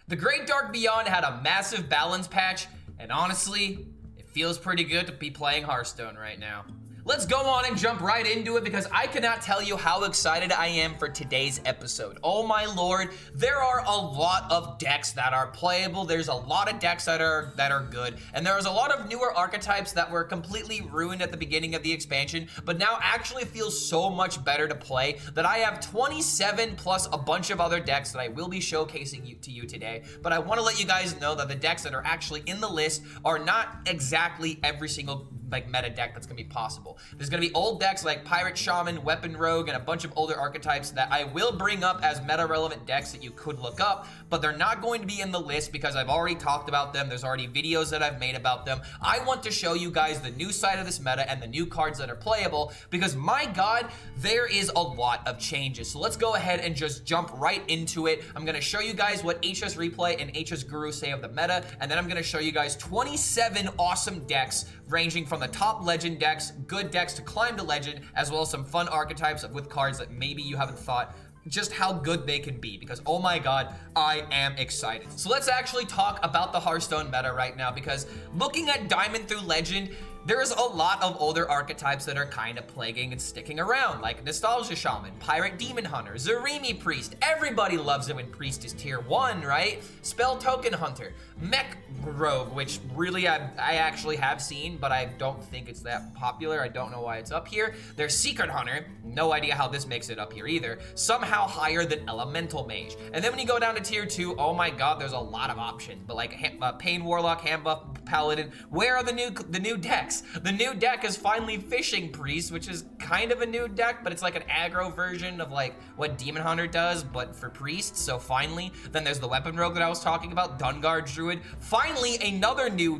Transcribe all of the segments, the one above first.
The Great Dark Beyond had a massive balance patch, and honestly, it feels pretty good to be playing Hearthstone right now. Let's go on and jump right into it because I cannot tell you how excited I am for today's episode. Oh my lord, there are a lot of decks that are playable. There's a lot of decks that are good, and there's a lot of newer archetypes that were completely ruined at the beginning of the expansion, but now actually feels so much better to play that I have 27 plus a bunch of other decks that I will be showcasing to you today. But I want to let you guys know that the decks that are actually in the list are not exactly every single meta deck that's gonna be possible. There's gonna be old decks like Pirate Shaman, Weapon Rogue, and a bunch of older archetypes that I will bring up as meta relevant decks that you could look up, but they're not going to be in the list because I've already talked about them. There's already videos that I've made about them. I want to show you guys the new side of this meta and the new cards that are playable because my god, there is a lot of changes. So let's go ahead and just jump right into it. I'm gonna show you guys what HSReplay and HSGuru say of the meta, and then I'm gonna show you guys 27 awesome decks ranging from the top legend decks, good decks to climb to legend, as well as some fun archetypes with cards that maybe you haven't thought just how good they can be, because oh my god, I am excited. So let's actually talk about the Hearthstone meta right now, because looking at Diamond through Legend, there's a lot of older archetypes that are kind of plaguing and sticking around, like Nostalgia Shaman, Pirate Demon Hunter, Zarimi Priest. Everybody loves it when Priest is tier 1, right? Spell Token Hunter, Mech Rogue, which really I actually have seen, but I don't think it's that popular. I don't know why it's up here. There's Secret Hunter, no idea how this makes it up here either, somehow higher than Elemental Mage. And then when you go down to tier 2, oh my god, there's a lot of options, but like Pain Warlock, Handbuff, Paladin, where are the new decks? The new deck is finally Fishing Priest, which is kind of a new deck, but it's like an aggro version of like what Demon Hunter does, but for priests, so finally. Then there's the Weapon Rogue that I was talking about, Dungar Druid. Finally, another new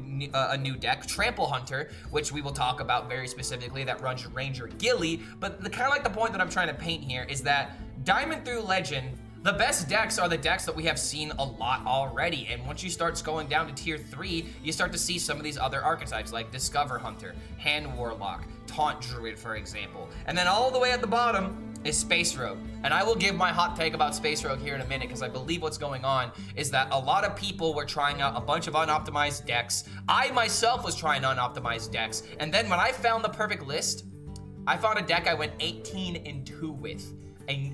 deck, Trample Hunter, which we will talk about very specifically, that runs Ranger Gilly. But the kind of like the point that I'm trying to paint here is that Diamond through Legend, the best decks are the decks that we have seen a lot already, and once you start going down to tier 3, you start to see some of these other archetypes like Discover Hunter, Hand Warlock, Taunt Druid, for example. And then all the way at the bottom is Space Rogue. And I will give my hot take about Space Rogue here in a minute, because I believe what's going on is that a lot of people were trying out a bunch of unoptimized decks. I myself was trying unoptimized decks, and then when I found the perfect list, I found a deck I went 18-2 with.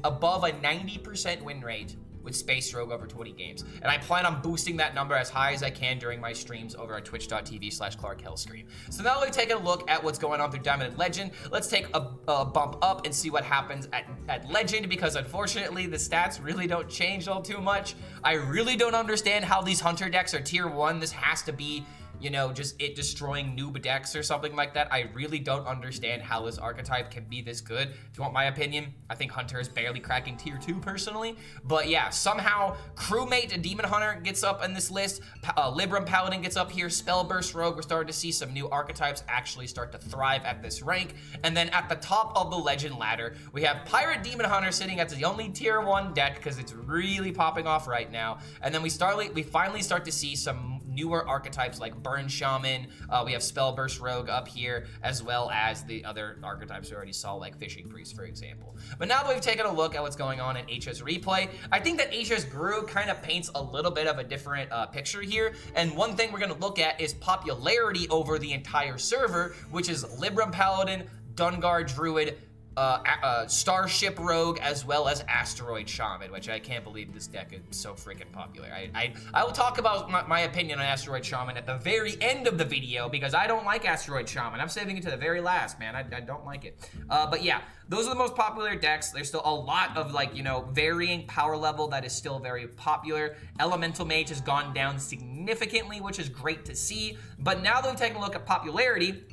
Above a 90% win rate with Space Rogue over 20 games. And I plan on boosting that number as high as I can during my streams over at twitch.tv/ClarkHellScream. So now that we've taken a look at what's going on through Diamond and Legend, let's take a bump up and see what happens at Legend, because unfortunately the stats really don't change all too much. I really don't understand how these Hunter decks are tier 1. This has to be, you know, just it destroying noob decks or something like that. I really don't understand how this archetype can be this good. If you want my opinion, I think Hunter is barely cracking tier 2 personally. But yeah, somehow Crewmate and Demon Hunter gets up in this list. Libram Paladin gets up here. Spellburst Rogue, we're starting to see some new archetypes actually start to thrive at this rank. And then at the top of the Legend ladder, we have Pirate Demon Hunter sitting at the only tier 1 deck because it's really popping off right now. And then we finally start to see some newer archetypes like Burn Shaman. We have Spellburst Rogue up here, as well as the other archetypes we already saw, like Fishing Priest, for example. But now that we've taken a look at what's going on in HSReplay, I think that HSGuru kind of paints a little bit of a different picture here. And one thing we're going to look at is popularity over the entire server, which is Libram Paladin, Dungar Druid, Starship Rogue, as well as Asteroid Shaman, which I can't believe this deck is so freaking popular. I will talk about my opinion on Asteroid Shaman at the very end of the video, because I don't like Asteroid Shaman. I'm saving it to the very last, man. I don't like it. But yeah, those are the most popular decks. There's still a lot of, like, you know, varying power level that is still very popular. Elemental Mage has gone down significantly, which is great to see. But now that we've taken a look at popularity,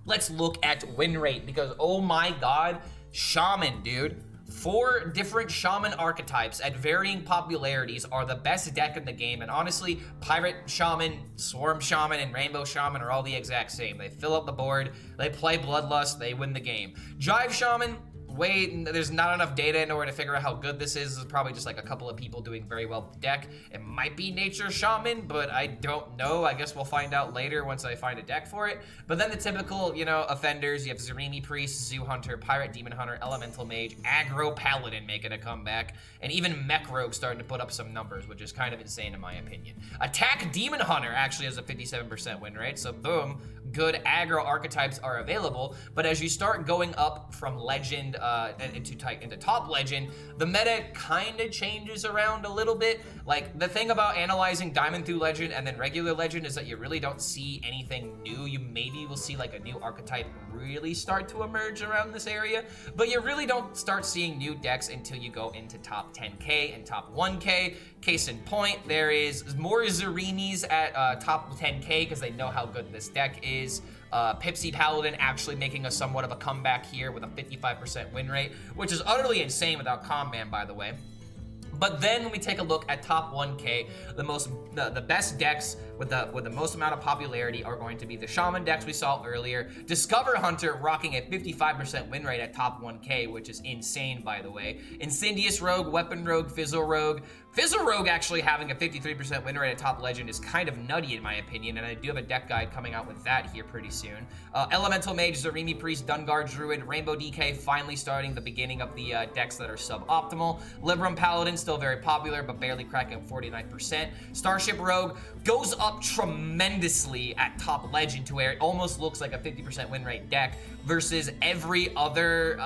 let's look at win rate, because oh my god, Shaman, dude. 4 different Shaman archetypes at varying popularities are the best deck in the game, and honestly, Pirate Shaman, Swarm Shaman, and Rainbow Shaman are all the exact same. They fill up the board, they play Bloodlust, they win the game. Jive Shaman, there's not enough data in order to figure out how good this is. There's probably just like a couple of people doing very well with the deck. It might be Nature Shaman, but I don't know. I guess we'll find out later once I find a deck for it. But then the typical, you know, offenders, you have Zarimi Priest, Zoo Hunter, Pirate Demon Hunter, Elemental Mage, Aggro Paladin making a comeback, and even Mech Rogue starting to put up some numbers, which is kind of insane in my opinion. Attack Demon Hunter actually has a 57% win rate, so boom, good aggro archetypes are available. But as you start going up from Legend into top Legend, the meta kind of changes around a little bit. Like, the thing about analyzing Diamond through Legend and then regular Legend is that you really don't see anything new. You maybe will see like a new archetype really start to emerge around this area, but you really don't start seeing new decks until you go into top 10k and top 1k. Case in point, there is more Zarimis at top 10k because they know how good this deck is. Pipsi Paladin actually making a somewhat of a comeback here with a 55% win rate, which is utterly insane without Comban, by the way. But then when we take a look at top 1k, the best decks with the most amount of popularity are going to be the Shaman decks we saw earlier. Discover Hunter rocking a 55% win rate at top 1k, which is insane, by the way. Incindius Rogue, Weapon Rogue, Fizzle Rogue. Fizzle Rogue actually having a 53% win rate at top Legend is kind of nutty in my opinion, and I do have a deck guide coming out with that here pretty soon. Elemental Mage, Zarimi Priest, Dungar Druid, Rainbow DK finally starting the beginning of the decks that are suboptimal. Libram Paladin still very popular, but barely cracking 49%. Starship Rogue goes up tremendously at top Legend to where it almost looks like a 50% win rate deck versus every other,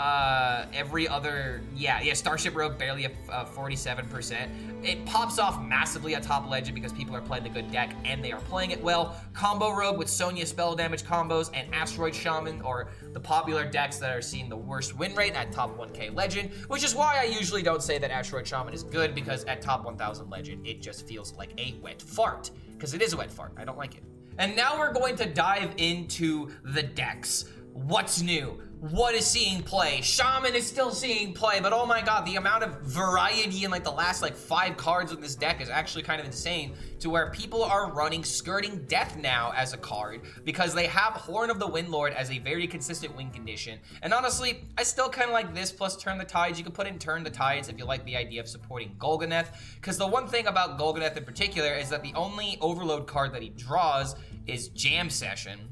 Starship Rogue barely a 47%. It pops off massively at top Legend because people are playing the good deck and they are playing it well. Combo Rogue with Sonya spell damage combos and Asteroid Shaman are the popular decks that are seeing the worst win rate at top 1k Legend, which is why I usually don't say that Asteroid Shaman is good, because at top 1000 Legend, it just feels like a wet fart, because it is a wet fart. I don't like it. And now we're going to dive into the decks. What's new? What is seeing play? Shaman is still seeing play, but oh my god, the amount of variety in like the last like 5 cards in this deck is actually kind of insane, to where people are running Skirting Death now as a card because they have Horn of the Windlord as a very consistent win condition. And honestly, I still kind of like this plus Turn the Tides. You can put in Turn the Tides if you like the idea of supporting Golganeth, because the one thing about Golganeth in particular is that the only overload card that he draws is Jam Session.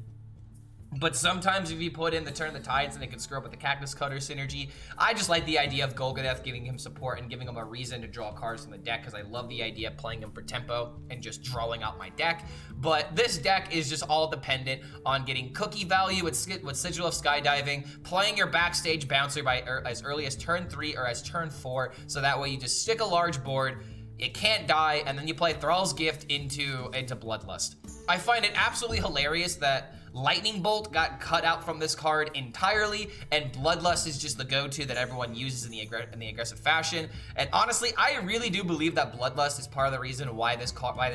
But sometimes if you put in the Turn the Tides, and it can screw up with the Cactus Cutter synergy. I just like the idea of Golganeth giving him support and giving him a reason to draw cards from the deck, because I love the idea of playing him for tempo and just drawing out my deck. But this deck is just all dependent on getting cookie value with Sigil of Skydiving, playing your Backstage Bouncer by as early as turn 3 or as turn 4, so that way you just stick a large board, it can't die, and then you play Thrall's Gift into Bloodlust. I find it absolutely hilarious that Lightning Bolt got cut out from this card entirely, and Bloodlust is just the go-to that everyone uses in the aggressive fashion. And honestly, I really do believe that Bloodlust is part of the reason why this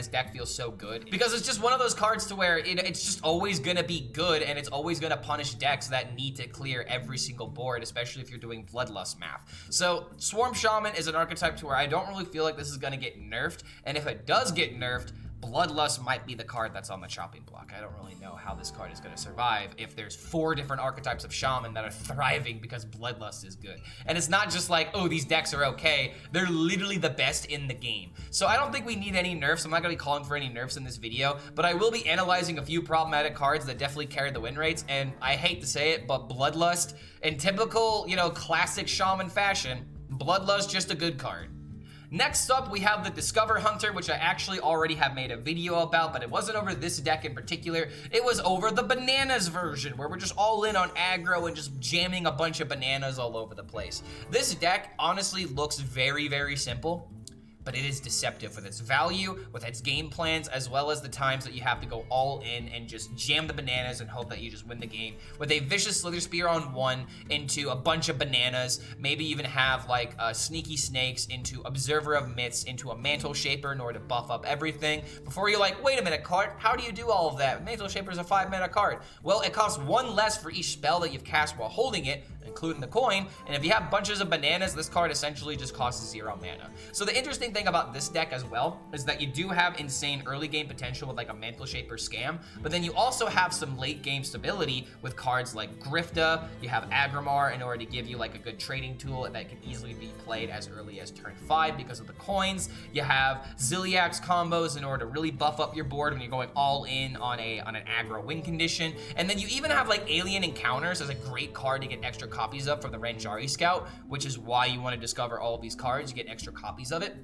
deck feels so good, because it's just one of those cards to where it's just always gonna be good, and it's always gonna punish decks that need to clear every single board, especially if you're doing Bloodlust math. So Swarm Shaman is an archetype to where I don't really feel like this is gonna get nerfed, and if it does get nerfed, Bloodlust might be the card that's on the chopping block. I don't really know how this card is going to survive if there's 4 different archetypes of Shaman that are thriving because Bloodlust is good. And it's not just like, oh, these decks are okay. They're literally the best in the game. So I don't think we need any nerfs. I'm not going to be calling for any nerfs in this video, but I will be analyzing a few problematic cards that definitely carry the win rates. And I hate to say it, but Bloodlust, in typical, classic Shaman fashion, Bloodlust just a good card. Next up, we have the Discover Hunter, which I actually already have made a video about, but it wasn't over this deck in particular. It was over the Bananas version, where we're just all in on aggro and just jamming a bunch of bananas all over the place. This deck honestly looks very, very simple, but it is deceptive with its value, with its game plans, as well as the times that you have to go all in and just jam the bananas and hope that you just win the game. With a Vicious Slither Spear on 1 into a bunch of bananas, maybe even have like Sneaky Snakes into Observer of Myths into a Mantle Shaper in order to buff up everything. Before you're like, wait a minute, card, how do you do all of that? Mantle Shaper is a 5-mana card. Well, it costs 1 less for each spell that you've cast while holding it, including the coin, and if you have bunches of bananas, this card essentially just costs 0 mana. So the interesting thing about this deck as well is that you do have insane early game potential with like a Mantle Shaper Scam, but then you also have some late game stability with cards like Grifta. You have Aggro in order to give you like a good trading tool that can easily be played as early as turn 5 because of the coins. You have Zilliax combos in order to really buff up your board when you're going all in on an aggro win condition. And then you even have like Alien Encounters as a great card to get extra copies of from the Renjari Scout, which is why you want to discover all of these cards. You get extra copies of it.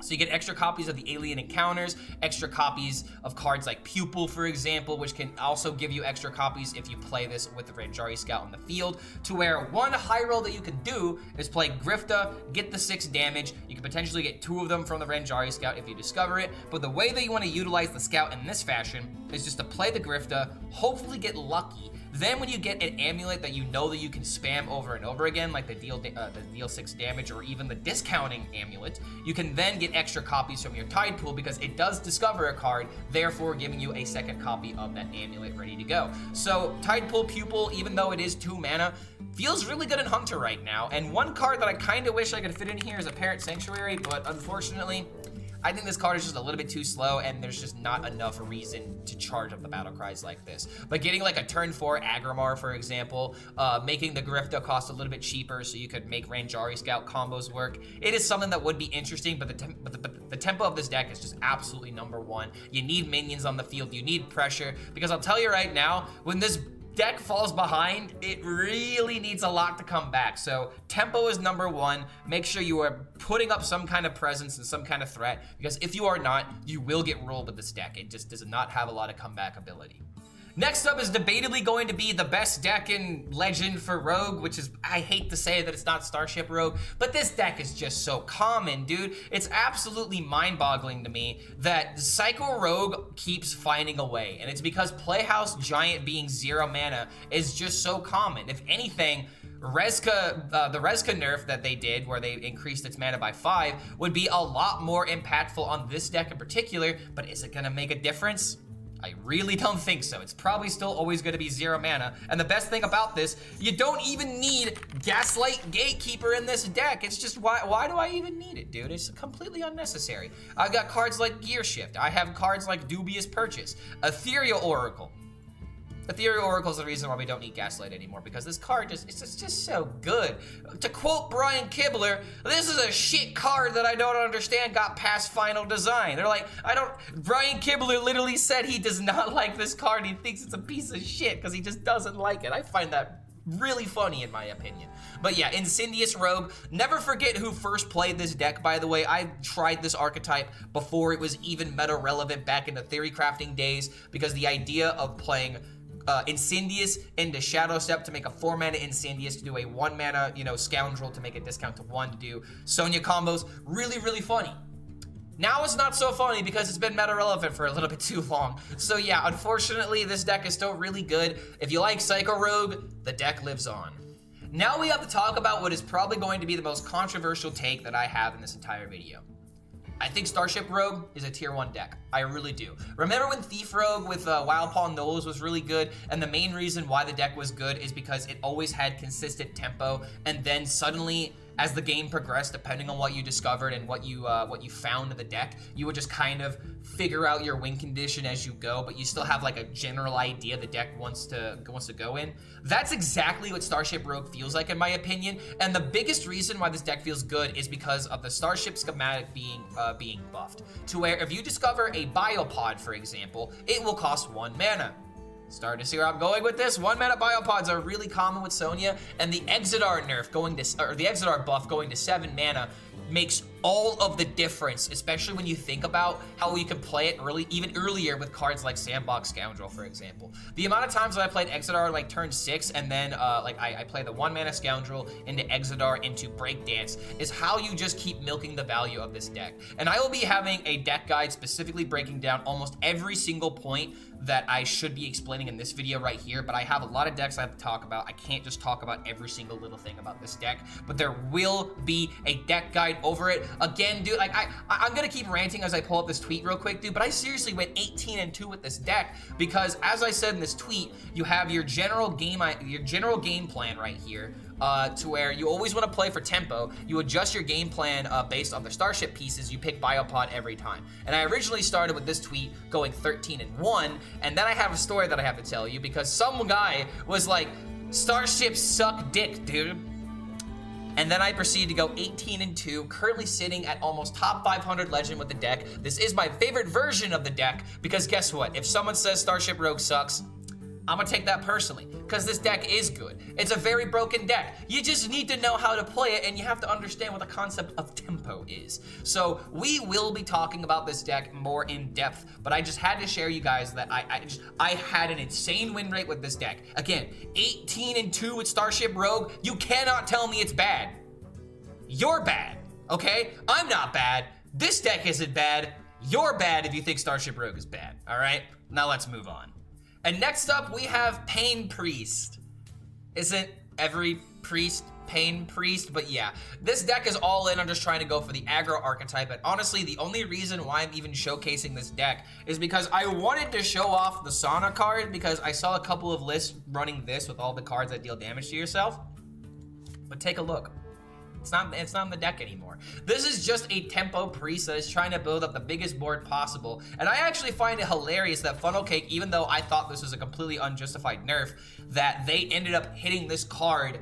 So you get extra copies of the Alien Encounters, extra copies of cards like Pupil, for example, which can also give you extra copies if you play this with the Renjari Scout on the field, to where one high roll that you can do is play Grifta, get the 6 damage. You can potentially get 2 of them from the Renjari Scout if you discover it, but the way that you want to utilize the Scout in this fashion is just to play the Grifta, hopefully get lucky. Then when you get an amulet that you know that you can spam over and over again, like the deal 6 damage or even the discounting amulet, you can then get extra copies from your Tide Pool because it does discover a card, therefore giving you a second copy of that amulet ready to go. So Tide Pool Pupil, even though it is 2 mana, feels really good in Hunter right now. And one card that I kind of wish I could fit in here is a Parrot Sanctuary, but unfortunately, I think this card is just a little bit too slow, and there's just not enough reason to charge up the battle cries like this. But getting like a turn 4 Aggro, for example, making the Grifta cost a little bit cheaper so you could make Renjari Scout combos work, it is something that would be interesting, but the tempo of this deck is just absolutely #1. You need minions on the field, you need pressure, because I'll tell you right now, when this deck falls behind, it really needs a lot to come back. So tempo is #1. Make sure you are putting up some kind of presence and some kind of threat, because if you are not, you will get rolled with this deck. It just does not have a lot of comeback ability. Next up is debatably going to be the best deck in Legend for Rogue, which is, I hate to say that it's not Starship Rogue, but this deck is just so common, dude. It's absolutely mind-boggling to me that Psycho Rogue keeps finding a way, and it's because Playhouse Giant being 0 mana is just so common. If anything, the Reska nerf that they did, where they increased its mana by 5, would be a lot more impactful on this deck in particular, but is it gonna make a difference? I really don't think so. It's probably still always going to be 0 mana. And the best thing about this, you don't even need Gaslight Gatekeeper in this deck. It's just, why do I even need it, dude? It's completely unnecessary. I've got cards like Gear Shift. I have cards like Dubious Purchase, Ethereal Oracle. Ethereal Oracle is the reason why we don't need Gaslight anymore, because this card it's just so good. To quote Brian Kibler, this is a shit card that I don't understand got past final design. They're like, Brian Kibler literally said he does not like this card. He thinks it's a piece of shit because he just doesn't like it. I find that really funny in my opinion. But yeah, Incindius Rogue. Never forget who first played this deck, by the way. I tried this archetype before it was even meta relevant back in the theory crafting days, because the idea of playing Incindius into Shadow Step to make a 4 mana Incindius, to do a 1 mana, Scoundrel to make a discount to 1 to do Sonya combos, really funny. Now it's not so funny because it's been meta relevant for a little bit too long. So yeah, unfortunately, this deck is still really good. If you like Psycho Rogue, the deck lives on. Now we have to talk about what is probably going to be the most controversial take that I have in this entire video. I think Starship Rogue is a tier 1 deck. I really do. Remember when Thief Rogue with Wild Paw Knowles was really good, and the main reason why the deck was good is because it always had consistent tempo, and then suddenly, as the game progressed, depending on what you discovered and what you found in the deck, you would just kind of figure out your win condition as you go, but you still have like a general idea the deck wants to go in. That's exactly what Starship Rogue feels like in my opinion, and the biggest reason why this deck feels good is because of the Starship schematic being buffed, to where if you discover a Biopod, for example, it will cost 1 mana. Starting to see where I'm going with this. 1 mana Biopods are really common with Sonya, and the Exodar nerf the Exodar buff going to 7 mana makes all of the difference, especially when you think about how you can play it even earlier with cards like Sandbox Scoundrel, for example. The amount of times that I played Exodar like turn 6, and then I play the 1 mana Scoundrel into Exodar into Breakdance, is how you just keep milking the value of this deck. And I will be having a deck guide specifically breaking down almost every single point that I should be explaining in this video right here, but I have a lot of decks I have to talk about. I can't just talk about every single little thing about this deck, but there will be a deck guide over it. Again, dude, like I'm gonna keep ranting as I pull up this tweet real quick, dude, but I seriously went 18-2 with this deck because, as I said in this tweet, you have your general game plan right here to where you always want to play for tempo. You adjust your game plan based on the Starship pieces. You pick Biopod every time. And I originally started with this tweet going 13-1, and then I have a story that I have to tell you because some guy was like, Starships suck dick, dude. And then I proceeded to go 18-2, currently sitting at almost top 500 legend with the deck. This is my favorite version of the deck because guess what? If someone says Starship Rogue sucks, I'm gonna take that personally because this deck is good. It's a very broken deck. You just need to know how to play it and you have to understand what the concept of tempo is. So we will be talking about this deck more in depth, but I just had to share you guys that I had an insane win rate with this deck. Again, 18-2 with Starship Rogue. You cannot tell me it's bad. You're bad, okay? I'm not bad. This deck isn't bad. You're bad if you think Starship Rogue is bad, all right? Now let's move on. And next up, we have Pain Priest. Isn't every priest Pain Priest? But yeah, this deck is all in on just trying to go for the aggro archetype. And honestly, the only reason why I'm even showcasing this deck is because I wanted to show off the Sauna card because I saw a couple of lists running this with all the cards that deal damage to yourself. But take a look. It's not in the deck anymore. This is just a tempo priest that is trying to build up the biggest board possible. And I actually find it hilarious that Funnel Cake, even though I thought this was a completely unjustified nerf, that they ended up hitting this card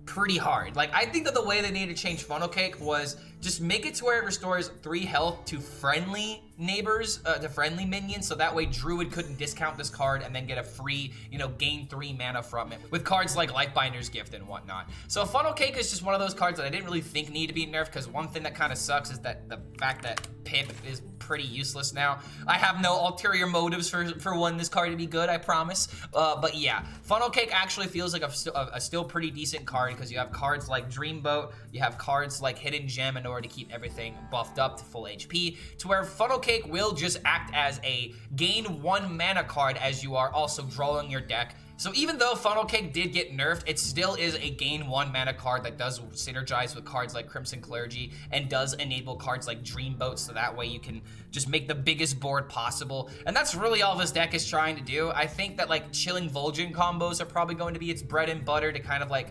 pretty hard. Like, I think that the way they needed to change Funnel Cake was just make it to where it restores 3 health to friendly neighbors, to friendly minions, so that way Druid couldn't discount this card and then get a free, gain 3 mana from it, with cards like Lifebinder's Gift and whatnot. So Funnel Cake is just one of those cards that I didn't really think need to be nerfed, because one thing that kind of sucks is that the fact that Pip is pretty useless now. I have no ulterior motives for wanting this card to be good, I promise. But yeah, Funnel Cake actually feels like a still pretty decent card, because you have cards like Dreamboat, you have cards like Hidden Gem in order to keep everything buffed up to full HP, to where Funnel Cake will just act as a gain 1 mana card as you are also drawing your deck. So even though Funnel Cake did get nerfed, it still is a gain 1 mana card that does synergize with cards like Crimson Clergy and does enable cards like Dreamboat, so that way you can just make the biggest board possible. And that's really all this deck is trying to do. I think that like Chilling Vulgin combos are probably going to be its bread and butter to kind of like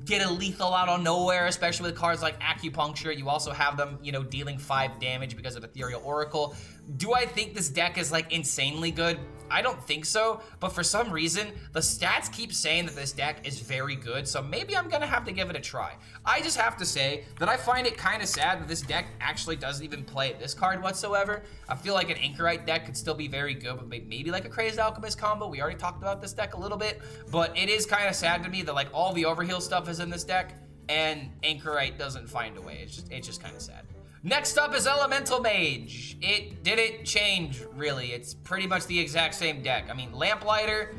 get a lethal out of nowhere, especially with cards like Acupuncture. You also have them, dealing 5 damage because of Ethereal Oracle. Do I think this deck is like insanely good? I don't think so, but for some reason, the stats keep saying that this deck is very good, so maybe I'm gonna have to give it a try. I just have to say that I find it kind of sad that this deck actually doesn't even play this card whatsoever. I feel like an Anchorite deck could still be very good, but maybe like a Crazed Alchemist combo. We already talked about this deck a little bit, but it is kind of sad to me that like all the Overheal stuff is in this deck, and Anchorite doesn't find a way. It's just kind of sad. Next up is Elemental Mage. It didn't change, really. It's pretty much the exact same deck. I mean, Lamplighter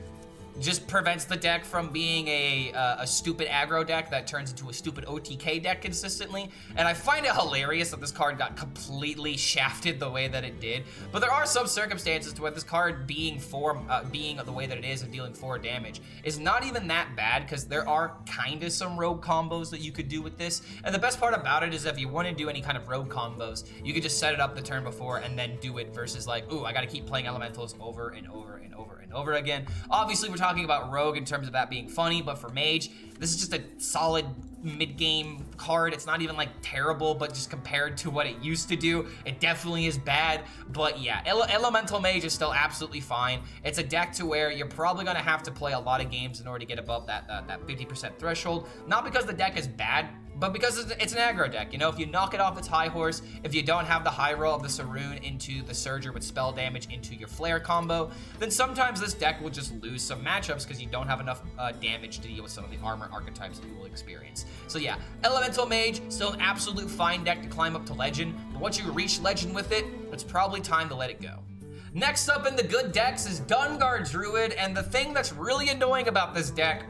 just prevents the deck from being a stupid aggro deck that turns into a stupid OTK deck consistently. And I find it hilarious that this card got completely shafted the way that it did. But there are some circumstances to where this card being the way that it is and dealing 4 damage is not even that bad, because there are kind of some rogue combos that you could do with this. And the best part about it is if you want to do any kind of rogue combos, you could just set it up the turn before and then do it, versus like, ooh, I got to keep playing elementals over and over and over and over again. Obviously, we're talking about rogue in terms of that being funny, but for mage, this is just a solid mid-game card. It's not even like terrible, but just compared to what it used to do, it definitely is bad. But yeah, Elemental Mage is still absolutely fine. It's a deck to where you're probably gonna have to play a lot of games in order to get above that 50% threshold. Not because the deck is bad, but because it's an aggro deck. If you knock it off its high horse, if you don't have the high roll of the Saroon into the Surger with spell damage into your Flare combo, then sometimes this deck will just lose some matchups because you don't have enough damage to deal with some of the armor archetypes that you will experience. So yeah, Elemental Mage, still an absolute fine deck to climb up to Legend, but once you reach Legend with it, it's probably time to let it go. Next up in the good decks is Dungar Druid, and the thing that's really annoying about this deck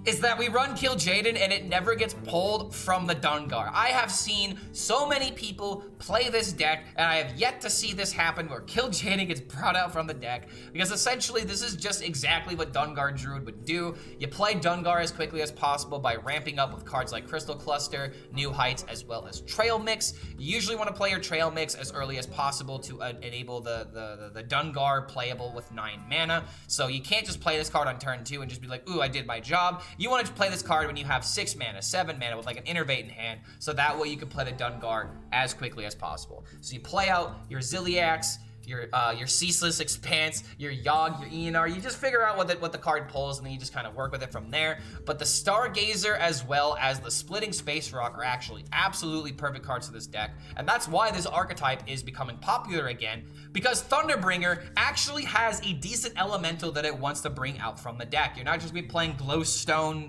is that we run Kill Jaden and it never gets pulled from the Dungar. I have seen so many people play this deck, and I have yet to see this happen where Kill Jaden gets brought out from the deck, because essentially this is just exactly what Dungar Druid would do. You play Dungar as quickly as possible by ramping up with cards like Crystal Cluster, New Heights, as well as Trail Mix. You usually want to play your Trail Mix as early as possible to enable the Dungar playable with 9 mana. So you can't just play this card on turn 2 and just be like, ooh, I did my job. You want to play this card when you have 6 mana, 7 mana with like an Innervate in hand, so that way you can play the Dungar as quickly as possible. So you play out your Ziliax, your Ceaseless Expanse, your Yogg, your ENR. You just figure out what the card pulls, and then you just kind of work with it from there. But the Stargazer as well as the Splitting Space Rock are actually absolutely perfect cards for this deck, and that's why this archetype is becoming popular again, because Thunderbringer actually has a decent elemental that it wants to bring out from the deck. You're not just be playing glowstones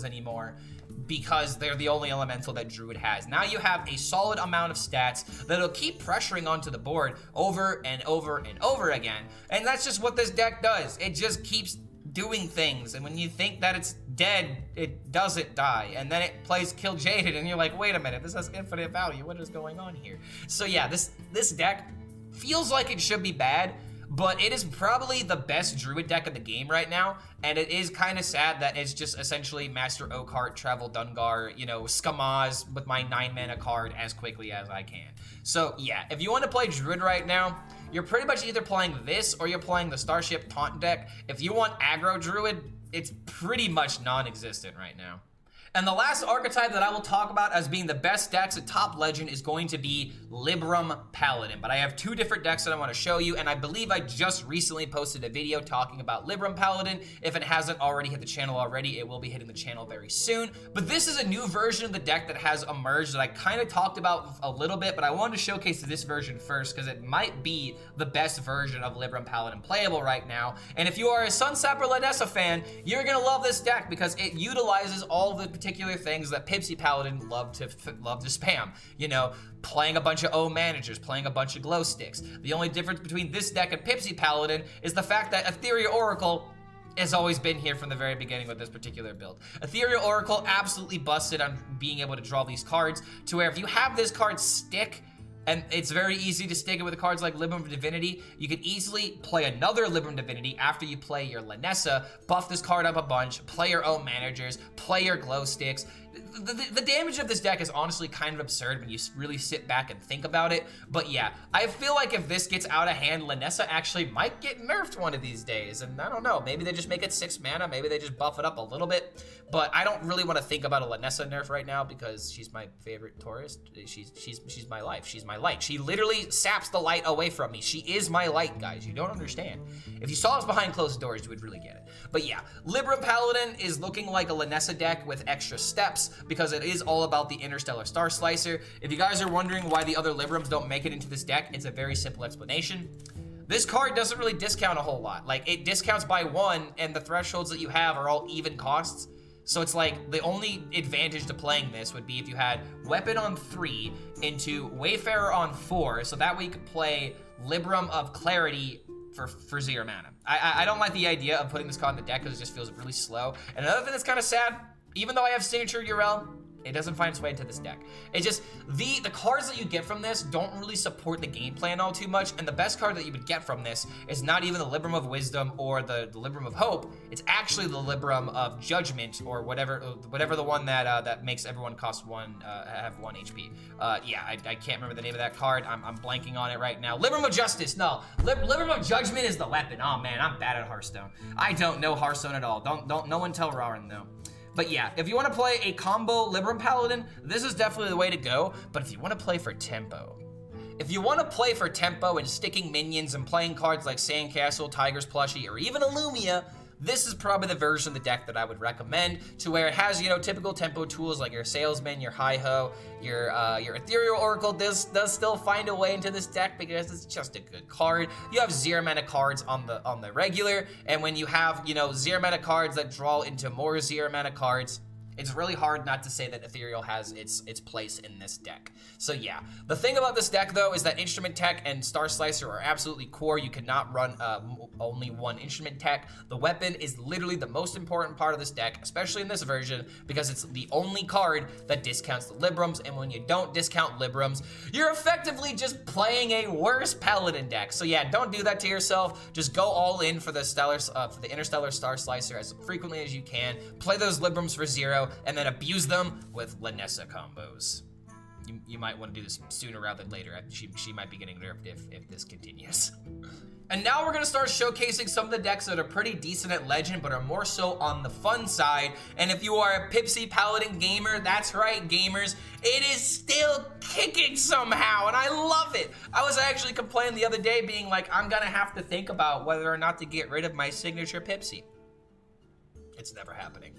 anymore, because they're the only elemental that Druid has. Now you have a solid amount of stats that'll keep pressuring onto the board over and over and over again. And that's just what this deck does. It just keeps doing things. And when you think that it's dead, it doesn't die. And then it plays Kill Jaded, and you're like, wait a minute, this has infinite value. What is going on here? So yeah, this deck feels like it should be bad, but it is probably the best Druid deck in the game right now, and it is kind of sad that it's just essentially Master Oakheart, Travel Dungar, you know, Skamaz with my 9 mana card as quickly as I can. So yeah, if you want to play Druid right now, you're pretty much either playing this or you're playing the Starship Taunt deck. If you want Aggro Druid, it's pretty much non-existent right now. And the last archetype that I will talk about as being the best decks at Top Legend is going to be Libram Paladin. But I have 2 different decks that I want to show you, and I believe I just recently posted a video talking about Libram Paladin. If it hasn't already hit the channel already, it will be hitting the channel very soon. But this is a new version of the deck that has emerged that I kind of talked about a little bit, but I wanted to showcase this version first because it might be the best version of Libram Paladin playable right now. And if you are a Sunsapper Lanessa fan, you're going to love this deck because it utilizes all the particular things that Pipsi Paladin love to spam. You know, playing a bunch of O managers, playing a bunch of glow sticks. The only difference between this deck and Pipsi Paladin is the fact that Ethereal Oracle has always been here from the very beginning with this particular build. Ethereal Oracle absolutely busted on being able to draw these cards to where if you have this card stick, and it's very easy to stick it with cards like Libram Divinity, you can easily play another Libram Divinity after you play your Lanessa, buff this card up a bunch, play your own managers, play your glow sticks. The damage of this deck is honestly kind of absurd when you really sit back and think about it. But yeah, I feel like if this gets out of hand, Lanessa actually might get nerfed one of these days. And I don't know, maybe they just make it 6 mana, maybe they just buff it up a little bit. But I don't really want to think about a Lanessa nerf right now because she's my favorite tourist. She's my life. She's my light. She literally saps the light away from me. She is my light, guys. You don't understand. If you saw us behind closed doors, you would really get it. But yeah, Libram Paladin is looking like a Lanessa deck with extra steps because it is all about the Interstellar Star Slicer. If you guys are wondering why the other Librams don't make it into this deck, it's a very simple explanation. This card doesn't really discount a whole lot. Like, it discounts by 1, and the thresholds that you have are all even costs. So it's like, the only advantage to playing this would be if you had Weapon on 3 into Wayfarer on 4, so that way you could play Libram of Clarity for 0 mana. I don't like the idea of putting this card in the deck because it just feels really slow. And another thing that's kind of sad, even though I have Signature URL, it doesn't find its way into this deck. It just, the cards that you get from this don't really support the game plan all too much, and the best card that you would get from this is not even the Libram of Wisdom or the Libram of Hope. It's actually the Libram of Judgment, or whatever the one that makes everyone have 1 HP. Yeah, I can't remember the name of that card. I'm blanking on it right now. Libram of Justice, no. Libram of Judgment is the weapon. Oh man, I'm bad at Hearthstone. I don't know Hearthstone at all. Don't no one tell Rarin though. But yeah, if you want to play a combo Libram Paladin, this is definitely the way to go. But if you want to play for tempo, and sticking minions and playing cards like Sandcastle, Tiger's Plushie, or even Illumia, this is probably the version of the deck that I would recommend, to where it has, you know, typical tempo tools like your Salesman, your Hi-Ho, your Ethereal Oracle does still find a way into this deck because it's just a good card. You have 0 mana cards on the regular, and when you have, you know, 0 mana cards that draw into more 0 mana cards, it's really hard not to say that Ethereal has its place in this deck. So yeah, the thing about this deck though is that Instrument Tech and Star Slicer are absolutely core. You cannot run only 1 Instrument Tech. The weapon is literally the most important part of this deck, especially in this version, because it's the only card that discounts the Librams, and when you don't discount Librams, you're effectively just playing a worse Paladin deck. So yeah, don't do that to yourself. Just go all in for the Interstellar Star Slicer as frequently as you can. Play those Librams for 0, and then abuse them with Lanessa combos. you might want to do this sooner rather than later. She might be getting nerfed if this continues. And now we're gonna start showcasing some of the decks that are pretty decent at Legend, but are more so on the fun side. And if you are a Pipsi Paladin gamer, that's right, gamers, it is still kicking somehow, and I love it. I was actually complaining the other day, being like, I'm gonna have to think about whether or not to get rid of my signature Pipsi. It's never happening.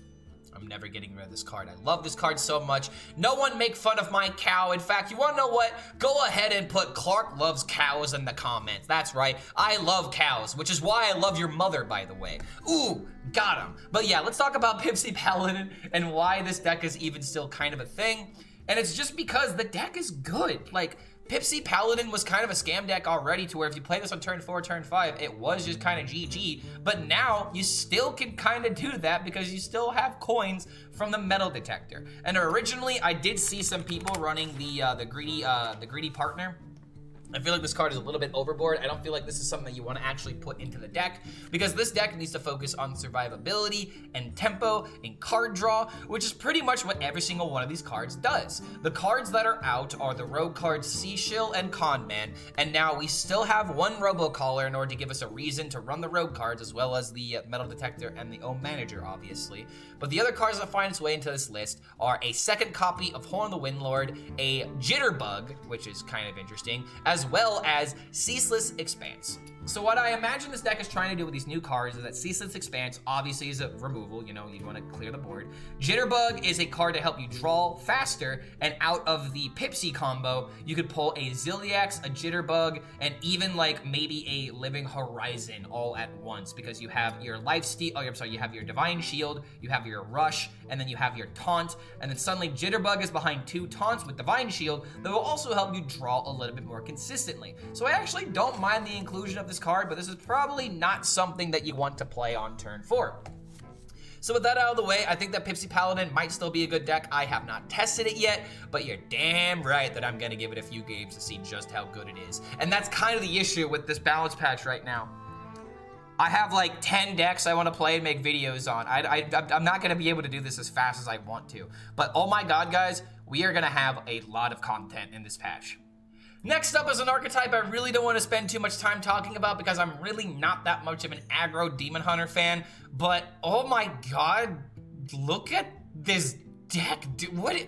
I'm never getting rid of this card. I love this card so much. No one make fun of my cow. In fact, you wanna know what? Go ahead and put Clark loves cows in the comments. That's right, I love cows, which is why I love your mother, by the way. Ooh, got him. But yeah, let's talk about Pipsi Paladin and why this deck is even still kind of a thing. And it's just because the deck is good. Like, Pipsi Paladin was kind of a scam deck already, to where if you play this on turn 4, turn 5, it was just kind of GG, but now you still can kind of do that because you still have coins from the metal detector. And originally, I did see some people running the greedy partner. I feel like this card is a little bit overboard. I don't feel like this is something that you want to actually put into the deck, because this deck needs to focus on survivability and tempo and card draw, which is pretty much what every single one of these cards does. The cards that are out are the rogue cards Seashill and Conman, and now we still have one Robocaller in order to give us a reason to run the rogue cards, as well as the metal detector and the Ohm Manager, obviously. But the other cards that find its way into this list are a second copy of Horn of the Windlord, a Jitterbug, which is kind of interesting, as well as Ceaseless Expanse. So what I imagine this deck is trying to do with these new cards is that Ceaseless Expanse obviously is a removal, you know, you want to clear the board. Jitterbug is a card to help you draw faster, and out of the Pipsi combo, you could pull a Zilliax, a Jitterbug, and even like maybe a Living Horizon all at once, because you have your Lifesteal, oh, I'm sorry, you have your Divine Shield, you have your Rush, and then you have your Taunt, and then suddenly Jitterbug is behind 2 Taunts with Divine Shield that will also help you draw a little bit more consistently. So I actually don't mind the inclusion of this card, but this is probably not something that you want to play on turn 4. So with that out of the way, I think that Pipsi Paladin might still be a good deck. I have not tested it yet, but you're damn right that I'm gonna give it a few games to see just how good it is. And that's kind of the issue with this balance patch right now. I have like 10 decks I want to play and make videos on. I'm not going to be able to do this as fast as I want to. But oh my god, guys, we are going to have a lot of content in this patch. Next up is an archetype I really don't want to spend too much time talking about, because I'm really not that much of an aggro Demon Hunter fan. But oh my god, look at this deck. What?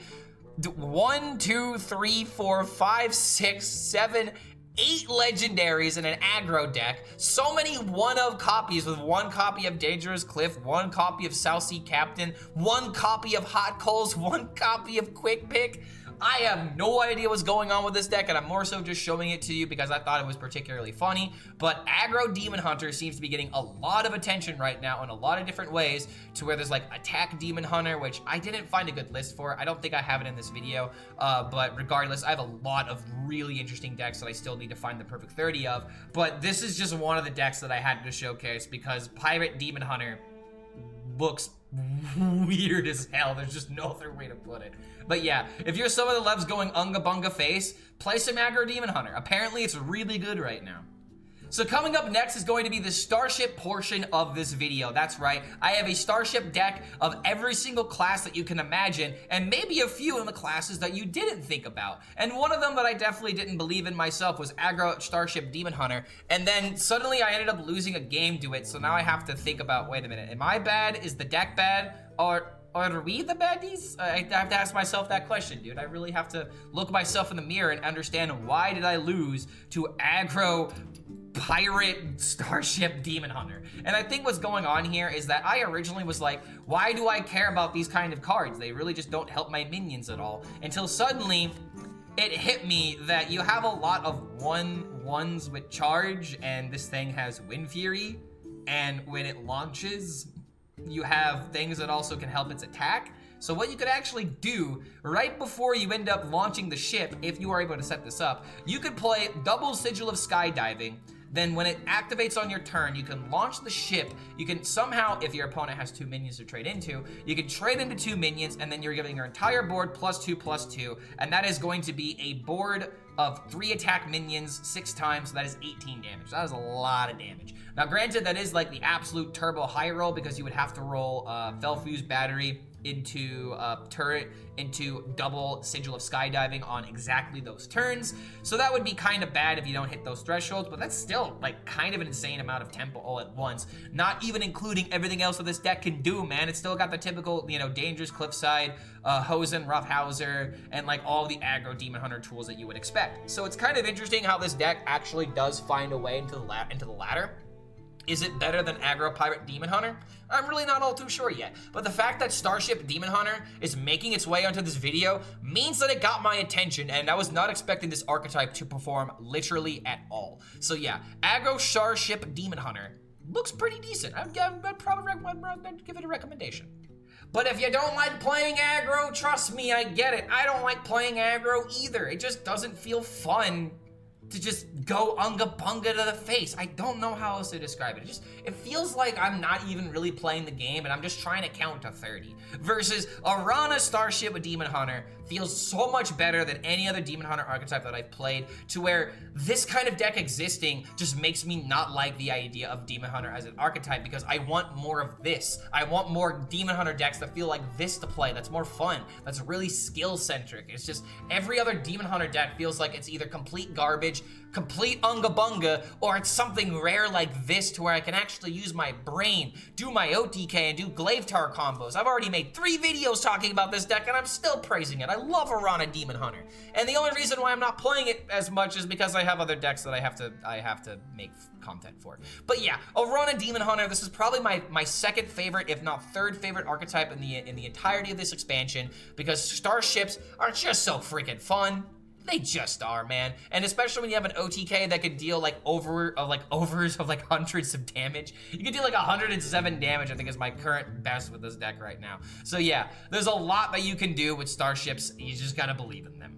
1, 2, 3, 4, 5, 6, 7, 8 legendaries in an aggro deck, so many one-of copies, with 1 copy of Dangerous Cliff, 1 copy of South Sea Captain, 1 copy of Hot Coals, 1 copy of Quick Pick. I have no idea what's going on with this deck, and I'm more so just showing it to you because I thought it was particularly funny. But aggro Demon Hunter seems to be getting a lot of attention right now in a lot of different ways, to where there's like Attack Demon Hunter, which I didn't find a good list for. I don't think I have it in this video, but regardless, I have a lot of really interesting decks that I still need to find the perfect 30 of. But this is just one of the decks that I had to showcase because Pirate Demon Hunter looks weird as hell. There's just no other way to put it. But yeah, if you're someone that loves going unga bunga face, play some aggro Demon Hunter. Apparently it's really good right now. So coming up next is going to be the Starship portion of this video. That's right, I have a Starship deck of every single class that you can imagine, and maybe a few in the classes that you didn't think about. And one of them that I definitely didn't believe in myself was aggro Starship Demon Hunter, and then suddenly I ended up losing a game to it, so now I have to think about, wait a minute, am I bad? Is the deck bad? Or are we the baddies? I have to ask myself that question, dude. I really have to look myself in the mirror and understand, why did I lose to aggro Pirate Starship Demon Hunter? And I think what's going on here is that I originally was like, why do I care about these kind of cards? They really just don't help my minions at all. Until suddenly it hit me that you have a lot of 1/1s with charge, and this thing has Wind Fury, and when it launches, you have things that also can help its attack. So what you could actually do right before you end up launching the ship, if you are able to set this up, you could play double Sigil of Skydiving. Then when it activates on your turn, you can launch the ship. You can somehow, if your opponent has 2 minions to trade into, you can trade into 2 minions, and then you're giving your entire board +2/+2, and that is going to be a board of 3 attack minions 6 times, so that is 18 damage. That is a lot of damage. Now granted, that is like the absolute turbo high roll, because you would have to roll Felfuse Battery into turret, into double Sigil of Skydiving on exactly those turns. So that would be kind of bad if you don't hit those thresholds, but that's still like kind of an insane amount of tempo all at once. Not even including everything else that this deck can do, man. It's still got the typical, you know, Dangerous Cliffside, Hosen, Roughhouser, and like all the aggro Demon Hunter tools that you would expect. So it's kind of interesting how this deck actually does find a way into the ladder. Is it better than Aggro Pirate Demon Hunter? I'm really not all too sure yet, but the fact that Starship Demon Hunter is making its way onto this video means that it got my attention, and I was not expecting this archetype to perform literally at all. So yeah, Aggro Starship Demon Hunter looks pretty decent. I'd probably give it a recommendation. But if you don't like playing aggro, trust me, I get it. I don't like playing aggro either. It just doesn't feel fun to just go unga bunga to the face. I don't know how else to describe it. It feels like I'm not even really playing the game and I'm just trying to count to 30. Versus Aranna Starship with Demon Hunter feels so much better than any other Demon Hunter archetype that I've played, to where this kind of deck existing just makes me not like the idea of Demon Hunter as an archetype, because I want more of this. I want more Demon Hunter decks that feel like this to play, that's more fun, that's really skill centric. It's just every other Demon Hunter deck feels like it's either complete garbage, complete unga bunga, or it's something rare like this to where I can actually use my brain, do my OTK, and do Glaive Tower combos. I've already made 3 videos talking about this deck and I'm still praising it. I love Aranna Demon Hunter. And the only reason why I'm not playing it as much is because I have other decks that I have to make content for. But yeah, Aranna Demon Hunter, this is probably my second favorite, if not third favorite archetype in the entirety of this expansion, because starships are just so freaking fun. They just are, man. And especially when you have an OTK that could deal like overs of like hundreds of damage. You can deal like 107 damage, I think is my current best with this deck right now. So yeah, there's a lot that you can do with starships. You just gotta believe in them.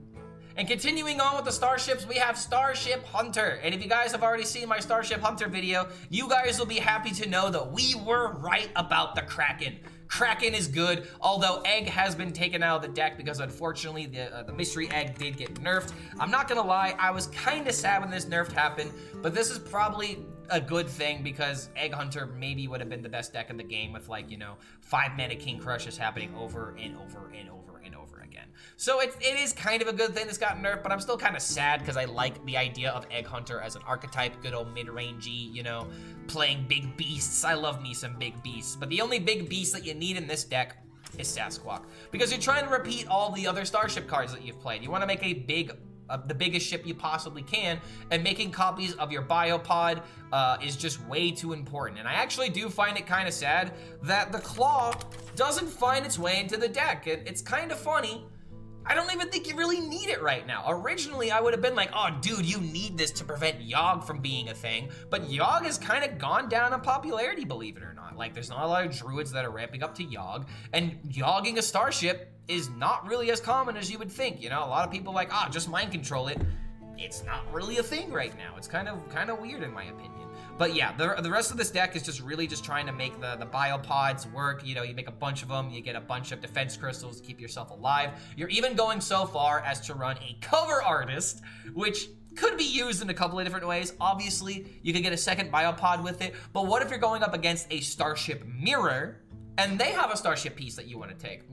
And continuing on with the starships, we have Starship Hunter. And if you guys have already seen my Starship Hunter video, you guys will be happy to know that we were right about the Kraken. Kraken is good, although Egg has been taken out of the deck because unfortunately the Mystery Egg did get nerfed. I'm not gonna lie, I was kind of sad when this nerf happened, but this is probably a good thing because Egg Hunter maybe would have been the best deck in the game with, like, you know, 5 mana King Crushes happening over and over and over and over again. So it is kind of a good thing this got nerfed, but I'm still kind of sad because I like the idea of Egg Hunter as an archetype, good old mid-rangey, you know, playing big beasts. I love me some big beasts, but the only big beast that you need in this deck is Sasquatch, because you're trying to repeat all the other Starship cards that you've played. You want to make a the biggest ship you possibly can, and making copies of your biopod is just way too important. And I actually do find it kind of sad that the Claw doesn't find its way into the deck. It's kind of funny. I don't even think you really need it right now. Originally, I would have been like, oh, dude, you need this to prevent Yogg from being a thing. But Yogg has kind of gone down in popularity, believe it or not. Like, there's not a lot of druids that are ramping up to Yogg, and Yogging a starship is not really as common as you would think. You know, a lot of people are like, just mind control it. It's not really a thing right now. It's kind of weird in my opinion. But yeah, the rest of this deck is just really just trying to make the biopods work. You know, you make a bunch of them, you get a bunch of defense crystals to keep yourself alive. You're even going so far as to run a cover artist, which could be used in a couple of different ways. Obviously, you could get a second biopod with it, but what if you're going up against a Starship Mirror, and they have a Starship piece that you want to take?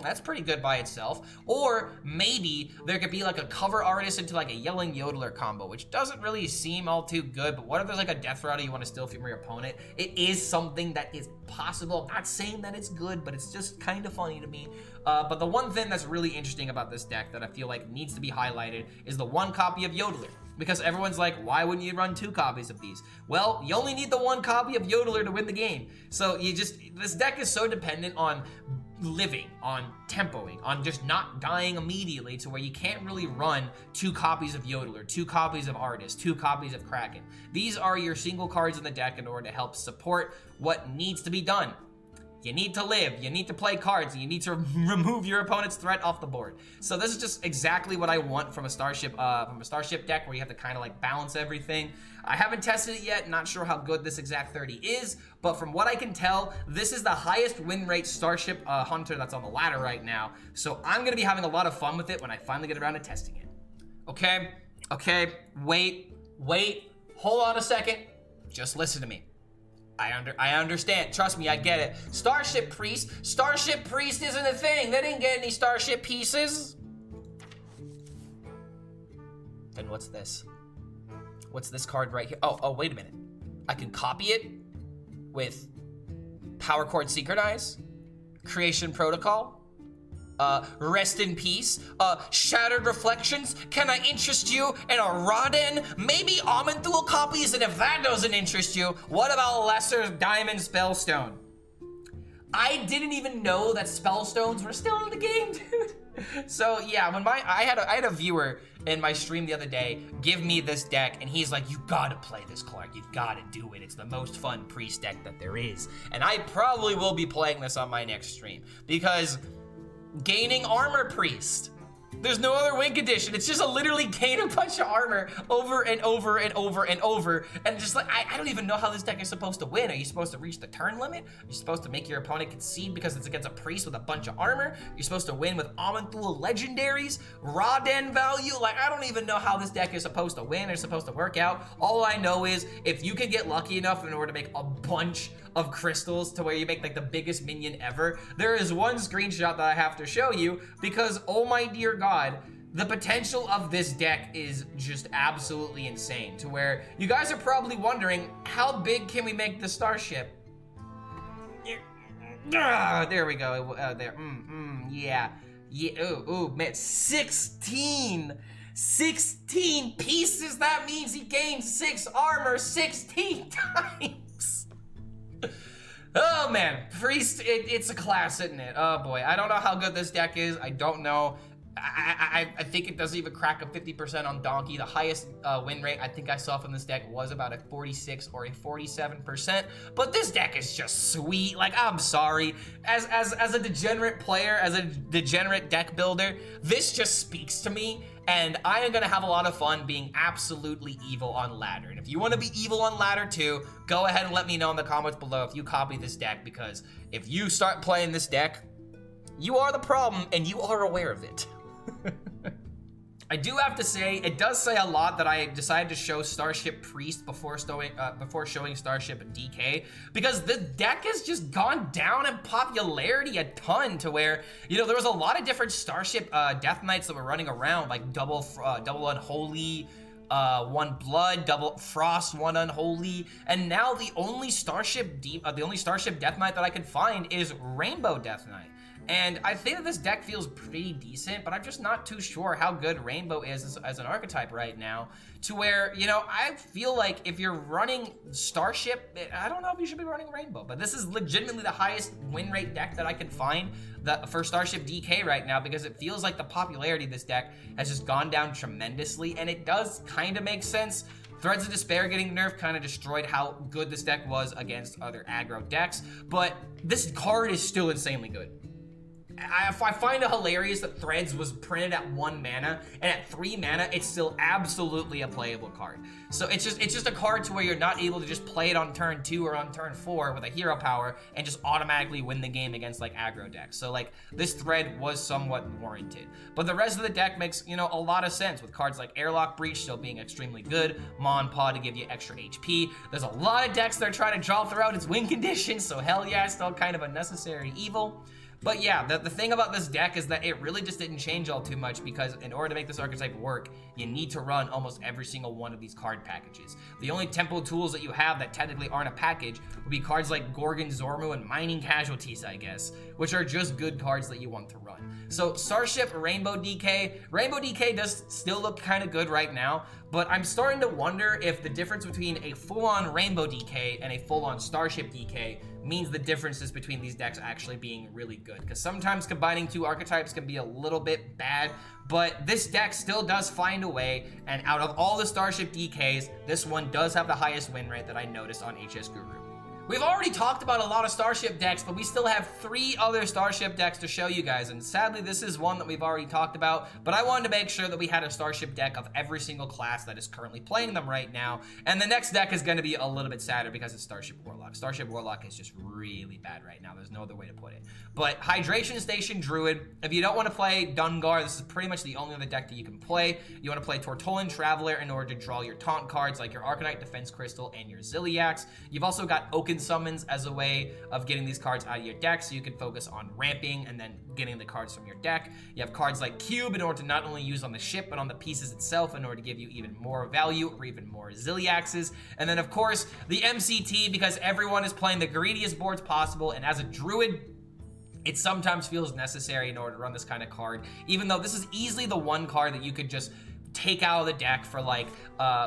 That's pretty good by itself. Or maybe there could be like a cover artist into like a Yelling Yodeler combo, which doesn't really seem all too good, but what if there's like a Death Router you want to steal from your opponent? It is something that is possible. I'm not saying that it's good, but it's just kind of funny to me. But the one thing that's really interesting about this deck that I feel like needs to be highlighted is the 1 copy of Yodeler. Because everyone's like, why wouldn't you run 2 copies of these? Well, you only need the 1 copy of Yodeler to win the game. So this deck is so dependent on living, on tempoing, on just not dying immediately, to where you can't really run 2 copies of Yodeler, 2 copies of Artist, 2 copies of Kraken. These are your single cards in the deck in order to help support what needs to be done. You need to live, you need to play cards, and you need to remove your opponent's threat off the board. So this is just exactly what I want from a Starship deck, where you have to kind of like balance everything. I haven't tested it yet, not sure how good this exact 30 is, but from what I can tell, this is the highest win rate Starship Hunter that's on the ladder right now. So I'm gonna be having a lot of fun with it when I finally get around to testing it. Okay, wait, hold on a second. Just listen to me. I understand. Trust me, I get it. Starship Priest isn't a thing. They didn't get any Starship pieces. Then what's this? What's this card right here? Oh, wait a minute. I can copy it with Power Chord Synchronize, Creation Protocol, Rest in Peace, Shattered Reflections. Can I interest you in a Rodden? Maybe Amanthul copies, and if that doesn't interest you, what about Lesser Diamond Spellstone? I didn't even know that Spellstones were still in the game, dude. So yeah, when I had a viewer in my stream the other day give me this deck, and he's like, you gotta play this card, you gotta do it, it's the most fun priest deck that there is. And I probably will be playing this on my next stream, because gaining armor priest, there's no other win condition. It's just a literally gain a bunch of armor over and over and over and over. And just like, I don't even know how this deck is supposed to win. Are you supposed to reach the turn limit? Are you supposed to make your opponent concede because it's against a priest with a bunch of armor? You're supposed to win with Amanthul legendaries, Rodden value? Like, I don't even know how this deck is supposed to win or supposed to work out. All I know is if you can get lucky enough in order to make a bunch of crystals to where you make like the biggest minion ever, there is one screenshot that I have to show you, because oh my dear God, the potential of this deck is just absolutely insane, to where you guys are probably wondering, how big can we make the Starship? There we go. Yeah. Ooh, man, 16 pieces. That means he gained 6 armor 16 times. Oh man, Priest, it's a class, isn't it? Oh boy, I don't know how good this deck is. I don't know. I think it doesn't even crack a 50% on Donkey. The highest win rate I think I saw from this deck was about a 46 or a 47%. But this deck is just sweet. Like, I'm sorry. As a degenerate player, as a degenerate deck builder, this just speaks to me. And I am gonna have a lot of fun being absolutely evil on ladder. And if you wanna be evil on ladder too, go ahead and let me know in the comments below if you copy this deck, because if you start playing this deck, you are the problem and you are aware of it. I do have to say, it does say a lot that I decided to show Starship Priest before showing Starship DK, because the deck has just gone down in popularity a ton, to where, you know, there was a lot of different Starship Death Knights that were running around, like double Unholy, one Blood, double Frost, one Unholy, and now the only Starship Death Knight that I can find is Rainbow Death Knight. And I think that this deck feels pretty decent, but I'm just not too sure how good Rainbow is as an archetype right now, to where, you know, I feel like if you're running Starship, I don't know if you should be running Rainbow, but this is legitimately the highest win rate deck that I can find for Starship DK right now, because it feels like the popularity of this deck has just gone down tremendously, and it does kind of make sense. Threads of Despair getting nerfed kind of destroyed how good this deck was against other aggro decks, but this card is still insanely good. I find it hilarious that Threads was printed at 1 mana, and at 3 mana, it's still absolutely a playable card. So it's just a card to where you're not able to just play it on turn 2 or on turn 4 with a hero power and just automatically win the game against like aggro decks. So like this Thread was somewhat warranted. But the rest of the deck makes, you know, a lot of sense, with cards like Airlock Breach still being extremely good, Mon Paw to give you extra HP. There's a lot of decks that are trying to draw throughout its win conditions, so hell yeah, still kind of a necessary evil. But yeah, the thing about this deck is that it really just didn't change all too much, because in order to make this archetype work, you need to run almost every single one of these card packages. The only tempo tools that you have that technically aren't a package would be cards like Gorgon Zormu and Mining Casualties, I guess, which are just good cards that you want to run. So Starship Rainbow DK does still look kind of good right now, but I'm starting to wonder if the difference between a full-on Rainbow DK and a full-on Starship DK means the differences between these decks actually being really good, because sometimes combining 2 archetypes can be a little bit bad, but this deck still does find a way, and out of all the Starship DKs, this one does have the highest win rate that I noticed on HS Guru. We've already talked about a lot of Starship decks, but we still have 3 other Starship decks to show you guys, and sadly this is one that we've already talked about, but I wanted to make sure that we had a Starship deck of every single class that is currently playing them right now, and the next deck is going to be a little bit sadder because it's Starship Warlock. Starship Warlock is just really bad right now, there's no other way to put it. But Hydration Station Druid, if you don't want to play Dungar, this is pretty much the only other deck that you can play. You want to play Tortollan Traveler in order to draw your taunt cards like your Arcanite Defense Crystal and your Zilliax. You've also got Oaken in summons as a way of getting these cards out of your deck so you can focus on ramping and then getting the cards from your deck. You have cards like Cube in order to not only use on the ship, but on the pieces itself in order to give you even more value or even more Zilliaxes. And then, of course, the MCT, because everyone is playing the greediest boards possible, and as a Druid, it sometimes feels necessary in order to run this kind of card, even though this is easily the one card that you could just take out of the deck for like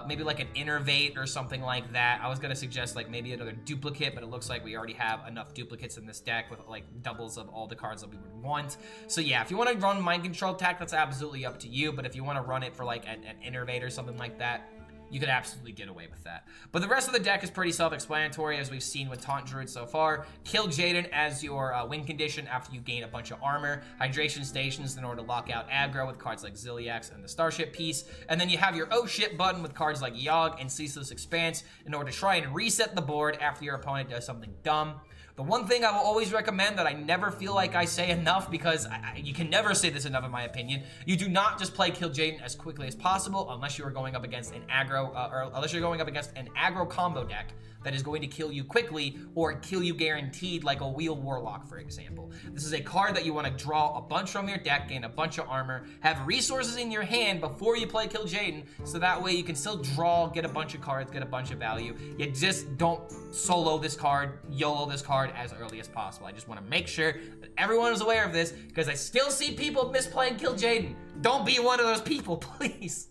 maybe like an Innervate or something like that. I was gonna suggest like maybe another duplicate, but it looks like we already have enough duplicates in this deck with like doubles of all the cards that we would want. So yeah, if you want to run Mind Control Attack, that's absolutely up to you, but if you want to run it for like an Innervate or something like that, you could absolutely get away with that. But the rest of the deck is pretty self-explanatory, as we've seen with Taunt Druid so far. Kill Jaden as your win condition after you gain a bunch of armor. Hydration Stations in order to lock out aggro with cards like Zilliax and the Starship piece. And then you have your Oh Shit button with cards like Yogg and Ceaseless Expanse in order to try and reset the board after your opponent does something dumb. The one thing I will always recommend that I never feel like I say enough, because you can never say this enough in my opinion, you do not just play Kill Jaden as quickly as possible unless you are going up against an aggro, or unless you're going up against an aggro combo deck that is going to kill you quickly or kill you guaranteed, like a Wheel Warlock, for example. This is a card that you want to draw a bunch from your deck, gain a bunch of armor, have resources in your hand before you play Kill Jaden, so that way you can still draw, get a bunch of cards, get a bunch of value. You just don't solo this card, YOLO this card as early as possible. I just want to make sure that everyone is aware of this, because I still see people misplaying Kill Jaden. Don't be one of those people, please.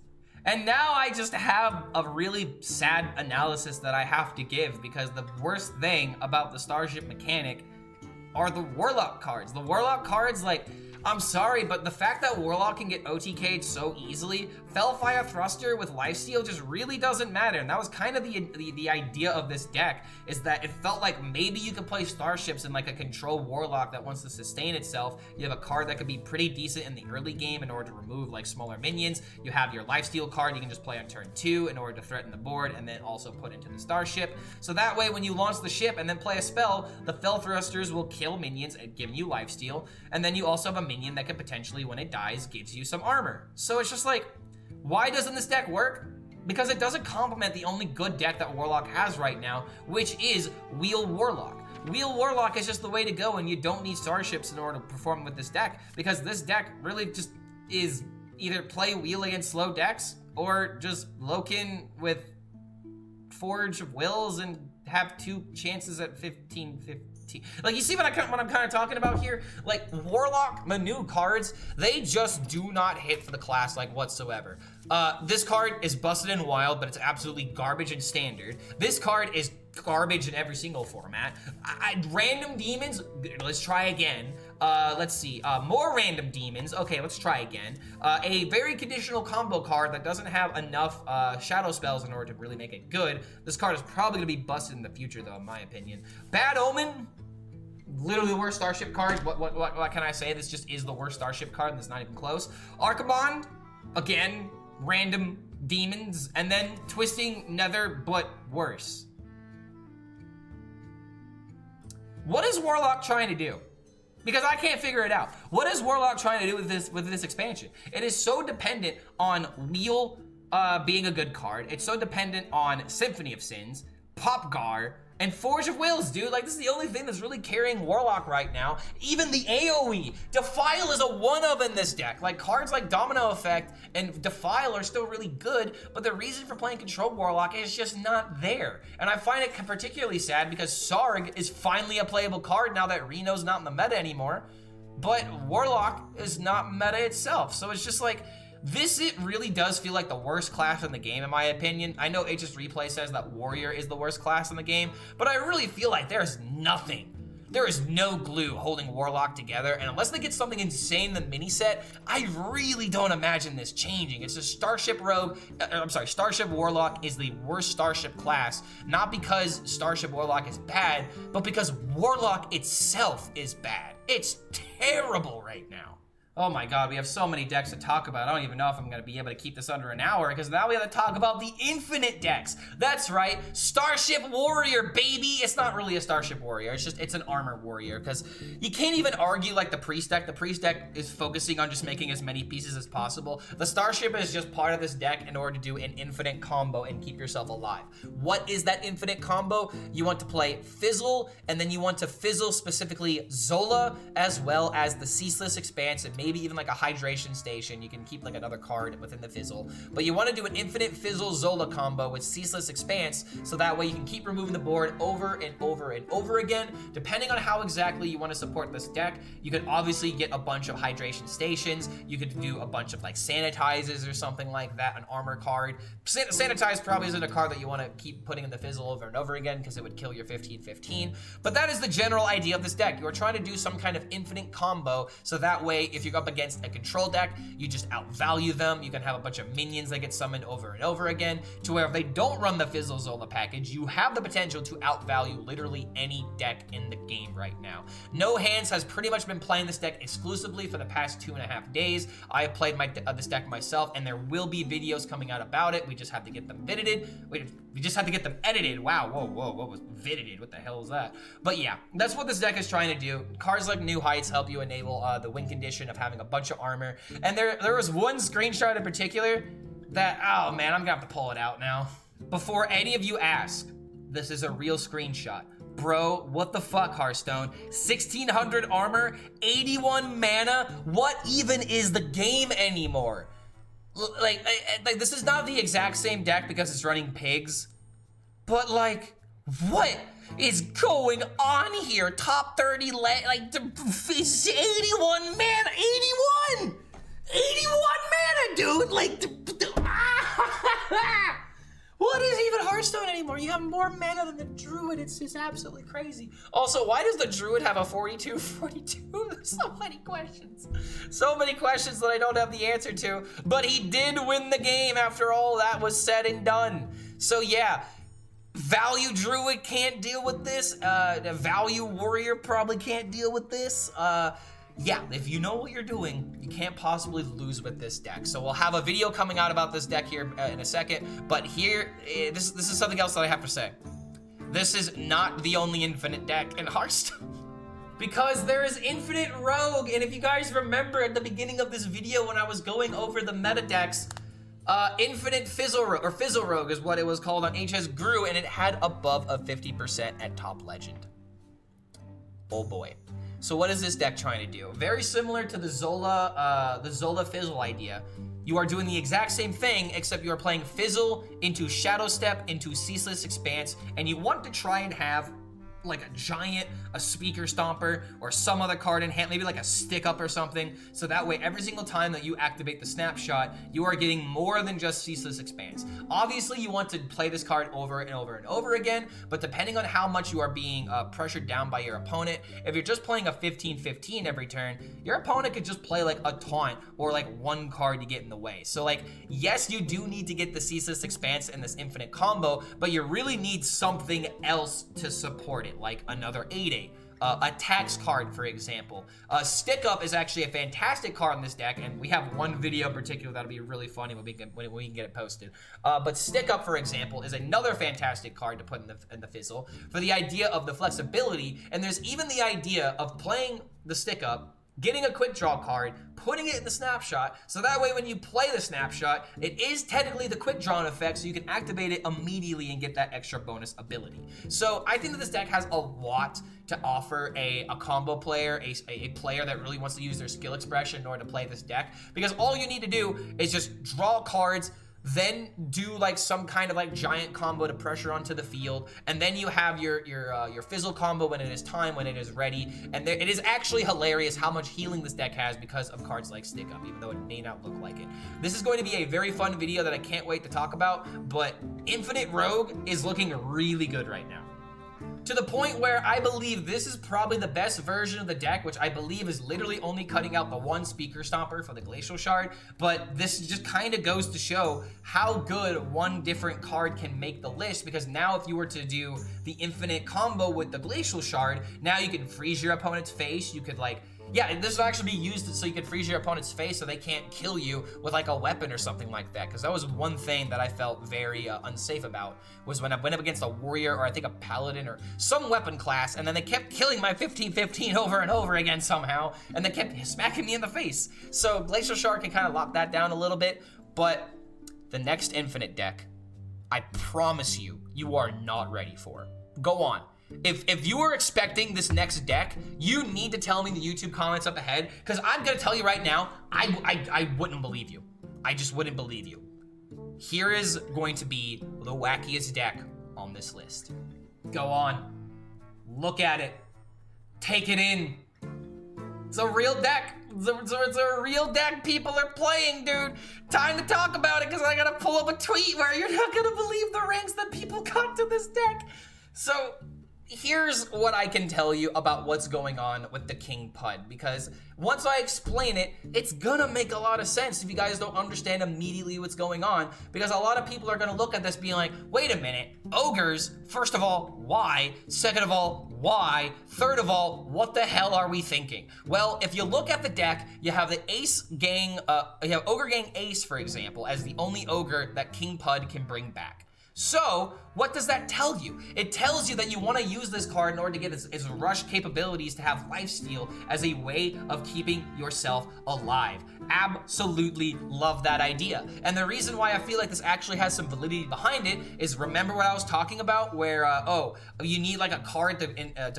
And now I just have a really sad analysis that I have to give, because the worst thing about the Starship mechanic are the Warlock cards. The Warlock cards, like, I'm sorry, but the fact that Warlock can get OTK'd so easily, Fellfire Thruster with lifesteal just really doesn't matter. And that was kind of the idea of this deck, is that it felt like maybe you could play Starships in like a control Warlock that wants to sustain itself. You have a card that could be pretty decent in the early game in order to remove like smaller minions. You have your lifesteal card you can just play on turn 2 in order to threaten the board and then also put into the Starship. So that way when you launch the ship and then play a spell, the Fell Thrusters will kill minions and give you lifesteal. And then you also have a minion that could potentially, when it dies, gives you some armor. So it's just like, why doesn't this deck work? Because it doesn't complement the only good deck that Warlock has right now, which is Wheel Warlock. Wheel Warlock is just the way to go, and you don't need Starships in order to perform with this deck, because this deck really just is either play Wheel against slow decks, or just Loken with Forge of Wills and have 2 chances at 15-15. Like, you see what I'm kind of talking about here? Like, Warlock, Manu cards, they just do not hit for the class, like, whatsoever. This card is busted in Wild, but it's absolutely garbage in Standard. This card is garbage in every single format. Random Demons, let's try again. Let's see, more Random Demons. Okay, let's try again. A very conditional combo card that doesn't have enough shadow spells in order to really make it good. This card is probably gonna be busted in the future, though, in my opinion. Bad Omen, literally the worst Starship card. What can I say? This just is the worst Starship card, and it's not even close. Archibald, again, Random Demons, and then Twisting Nether, but worse. What is Warlock trying to do? Because I can't figure it out. What is Warlock trying to do with this expansion? It is so dependent on Wheel being a good card. It's so dependent on Symphony of Sins, Popgar, and Forge of Wills, dude. Like, this is the only thing that's really carrying Warlock right now. Even the AoE. Defile is a one-of in this deck. Like, cards like Domino Effect and Defile are still really good, but the reason for playing Control Warlock is just not there. And I find it particularly sad because Sarg is finally a playable card now that Reno's not in the meta anymore, but Warlock is not meta itself. So it's just like, it really does feel like the worst class in the game, in my opinion. I know HSReplay says that Warrior is the worst class in the game, but I really feel like there's nothing. There is no glue holding Warlock together, and unless they get something insane in the mini set, I really don't imagine this changing. It's a Starship Rogue, Starship Warlock is the worst Starship class, not because Starship Warlock is bad, but because Warlock itself is bad. It's terrible right now. Oh my god, we have so many decks to talk about. I don't even know if I'm going to be able to keep this under an hour, because now we have to talk about the infinite decks. That's right, Starship Warrior, baby! It's not really a Starship Warrior, it's an Armor Warrior, because you can't even argue like the Priest deck. The Priest deck is focusing on just making as many pieces as possible. The Starship is just part of this deck in order to do an infinite combo and keep yourself alive. What is that infinite combo? You want to play Fizzle, and then you want to Fizzle specifically Zola, as well as the Ceaseless Expanse, and maybe even like a Hydration Station. You can keep like another card within the Fizzle, but you want to do an infinite Fizzle Zola combo with Ceaseless Expanse, so that way you can keep removing the board over and over and over again. Depending on how exactly you want to support this deck, you could obviously get a bunch of Hydration Stations. You could do a bunch of like Sanitizes or something like that, an armor card. Sanitize probably isn't a card that you want to keep putting in the Fizzle over and over again, because it would kill your 15/15, but that is the general idea of this deck. You are trying to do some kind of infinite combo, so that way if you're up against a control deck, you just outvalue them. You can have a bunch of minions that get summoned over and over again, to where if they don't run the Fizzle Zola package, you have the potential to outvalue literally any deck in the game right now. No Hands has pretty much been playing this deck exclusively for the past 2.5 days. I have played this deck myself, and there will be videos coming out about it. We just have to get them edited. We just have to get them edited. Wow, whoa, what was edited? What the hell was that? But yeah, that's what this deck is trying to do. Cards like New Heights help you enable the win condition of having a bunch of armor. And there was one screenshot in particular that, oh man, I'm gonna have to pull it out now. Before any of you ask, this is a real screenshot. Bro, what the fuck, Hearthstone? 1600 armor, 81 mana, what even is the game anymore? Like, this is not the exact same deck because it's running pigs, but like, what is going on here? Top 30, like, it's 81 mana, 81 mana, dude, like, what is even Hearthstone anymore? You have more mana than the Druid. It's just absolutely crazy. Also, why does the Druid have a 42/42? There's so many questions. So many questions that I don't have the answer to. But he did win the game after all that was said and done. So yeah, Value Druid can't deal with this. The Value Warrior probably can't deal with this. Yeah, if you know what you're doing, you can't possibly lose with this deck. So we'll have a video coming out about this deck here in a second, but here, this is something else that I have to say. This is not the only infinite deck in Hearthstone. Because there is Infinite Rogue, and if you guys remember at the beginning of this video when I was going over the meta decks, Infinite Fizzle Rogue, or Fizzle Rogue is what it was called on HS grew, and it had above a 50% at top legend. Oh boy. So what is this deck trying to do? Very similar to the Zola Fizzle idea. You are doing the exact same thing, except you are playing Fizzle into Shadow Step into Ceaseless Expanse, and you want to try and have like a giant, a Speaker Stomper, or some other card in hand, maybe like a Stick Up or something, so that way every single time that you activate the Snapshot, you are getting more than just Ceaseless Expanse. Obviously, you want to play this card over and over and over again, but depending on how much you are being pressured down by your opponent, if you're just playing a 15/15 every turn, your opponent could just play like a Taunt or like one card to get in the way. So like, yes, you do need to get the Ceaseless Expanse and this infinite combo, but you really need something else to support it, like another 8/8. A tax card, for example. Stick Up is actually a fantastic card in this deck, and we have one video in particular that'll be really funny when we can get it posted. But Stick Up, for example, is another fantastic card to put in the Fizzle for the idea of the flexibility, and there's even the idea of playing the Stick Up, getting a quick draw card, putting it in the Snapshot, so that way when you play the Snapshot, it is technically the quick draw effect, so you can activate it immediately and get that extra bonus ability. So I think that this deck has a lot to offer a combo player, a player that really wants to use their skill expression in order to play this deck, because all you need to do is just draw cards, then do like some kind of like giant combo to pressure onto the field, and then you have your Fizzle combo when it is time, when it is ready. And it is actually hilarious how much healing this deck has because of cards like Stick Up, even though it may not look like it. This is going to be a very fun video that I can't wait to talk about, but Infinite Rogue is looking really good right now. To the point where I believe this is probably the best version of the deck, which I believe is literally only cutting out the one Speaker Stomper for the Glacial Shard, but this just kind of goes to show how good one different card can make the list, because now if you were to do the infinite combo with the Glacial Shard, now you can freeze your opponent's face, you could like Yeah, this will actually be used so you can freeze your opponent's face so they can't kill you with like a weapon or something like that. Because that was one thing that I felt very unsafe about, was when I went up against a warrior or I think a paladin or some weapon class, and then they kept killing my 15-15 over and over again somehow, and they kept smacking me in the face. So Glacial Shard can kind of lock that down a little bit, but the next Infinite deck, I promise you, you are not ready for. Go on. If you are expecting this next deck, you need to tell me in the YouTube comments up ahead, because I'm gonna tell you right now, I wouldn't believe you. I just wouldn't believe you. Here is going to be the wackiest deck on this list. Go on. Look at it. Take it in. It's a real deck. It's a real deck people are playing, dude. Time to talk about it, because I gotta pull up a tweet where you're not gonna believe the ranks that people got to this deck. So here's what I can tell you about what's going on with the King Pud, because once I explain it, it's gonna make a lot of sense if you guys don't understand immediately what's going on, because a lot of people are gonna look at this being like, wait a minute, ogres, first of all, why? Second of all, why? Third of all, what the hell are we thinking? Well, if you look at the deck, you have the Ace Gang, you have Ogre Gang Ace, for example, as the only ogre that King Pud can bring back. So, what does that tell you? It tells you that you want to use this card in order to get its rush capabilities to have lifesteal as a way of keeping yourself alive. Absolutely love that idea. And the reason why I feel like this actually has some validity behind it is, remember what I was talking about where, you need like a card to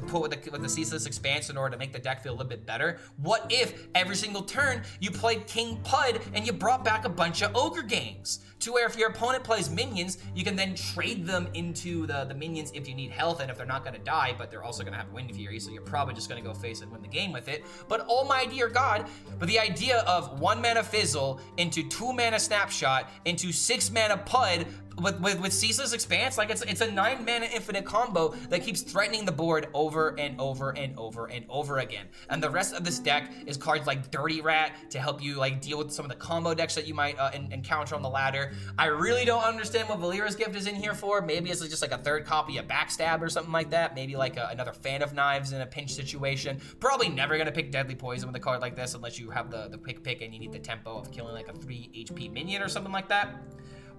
put with the Ceaseless Expanse in order to make the deck feel a little bit better? What if every single turn you played King Pud and you brought back a bunch of Ogre Gangs? To where if your opponent plays minions, you can then trade them into the minions if you need health and if they're not gonna die, but they're also gonna have Wind Fury, so you're probably just gonna go face and win the game with it. But oh my dear God, but the idea of 1 mana Fizzle into 2 mana Snapshot into 6 mana Pud with Ceaseless Expanse, like it's a 9 mana infinite combo that keeps threatening the board over and over and over and over again. And the rest of this deck is cards like Dirty Rat to help you like deal with some of the combo decks that you might encounter on the ladder. I really don't understand what Valeera's Gift is in here for. Maybe it's just like a third copy of Backstab or something like that. Maybe like another Fan of Knives in a pinch situation. Probably never gonna pick Deadly Poison with a card like this unless you have the pick and you need the tempo of killing like a 3 HP minion or something like that.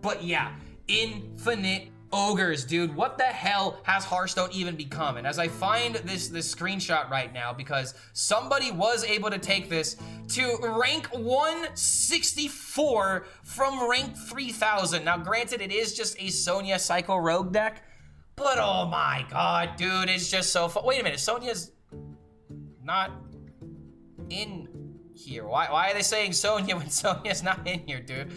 But yeah, infinite ogres, dude. What the hell has Hearthstone even become? And as I find this screenshot right now, because somebody was able to take this to rank 164 from rank 3000. Now granted, it is just a Sonya Psycho Rogue deck, but oh my God, dude, it's just so fun. Wait a minute, Sonya's not in here. Why are they saying Sonya when Sonya's not in here, dude?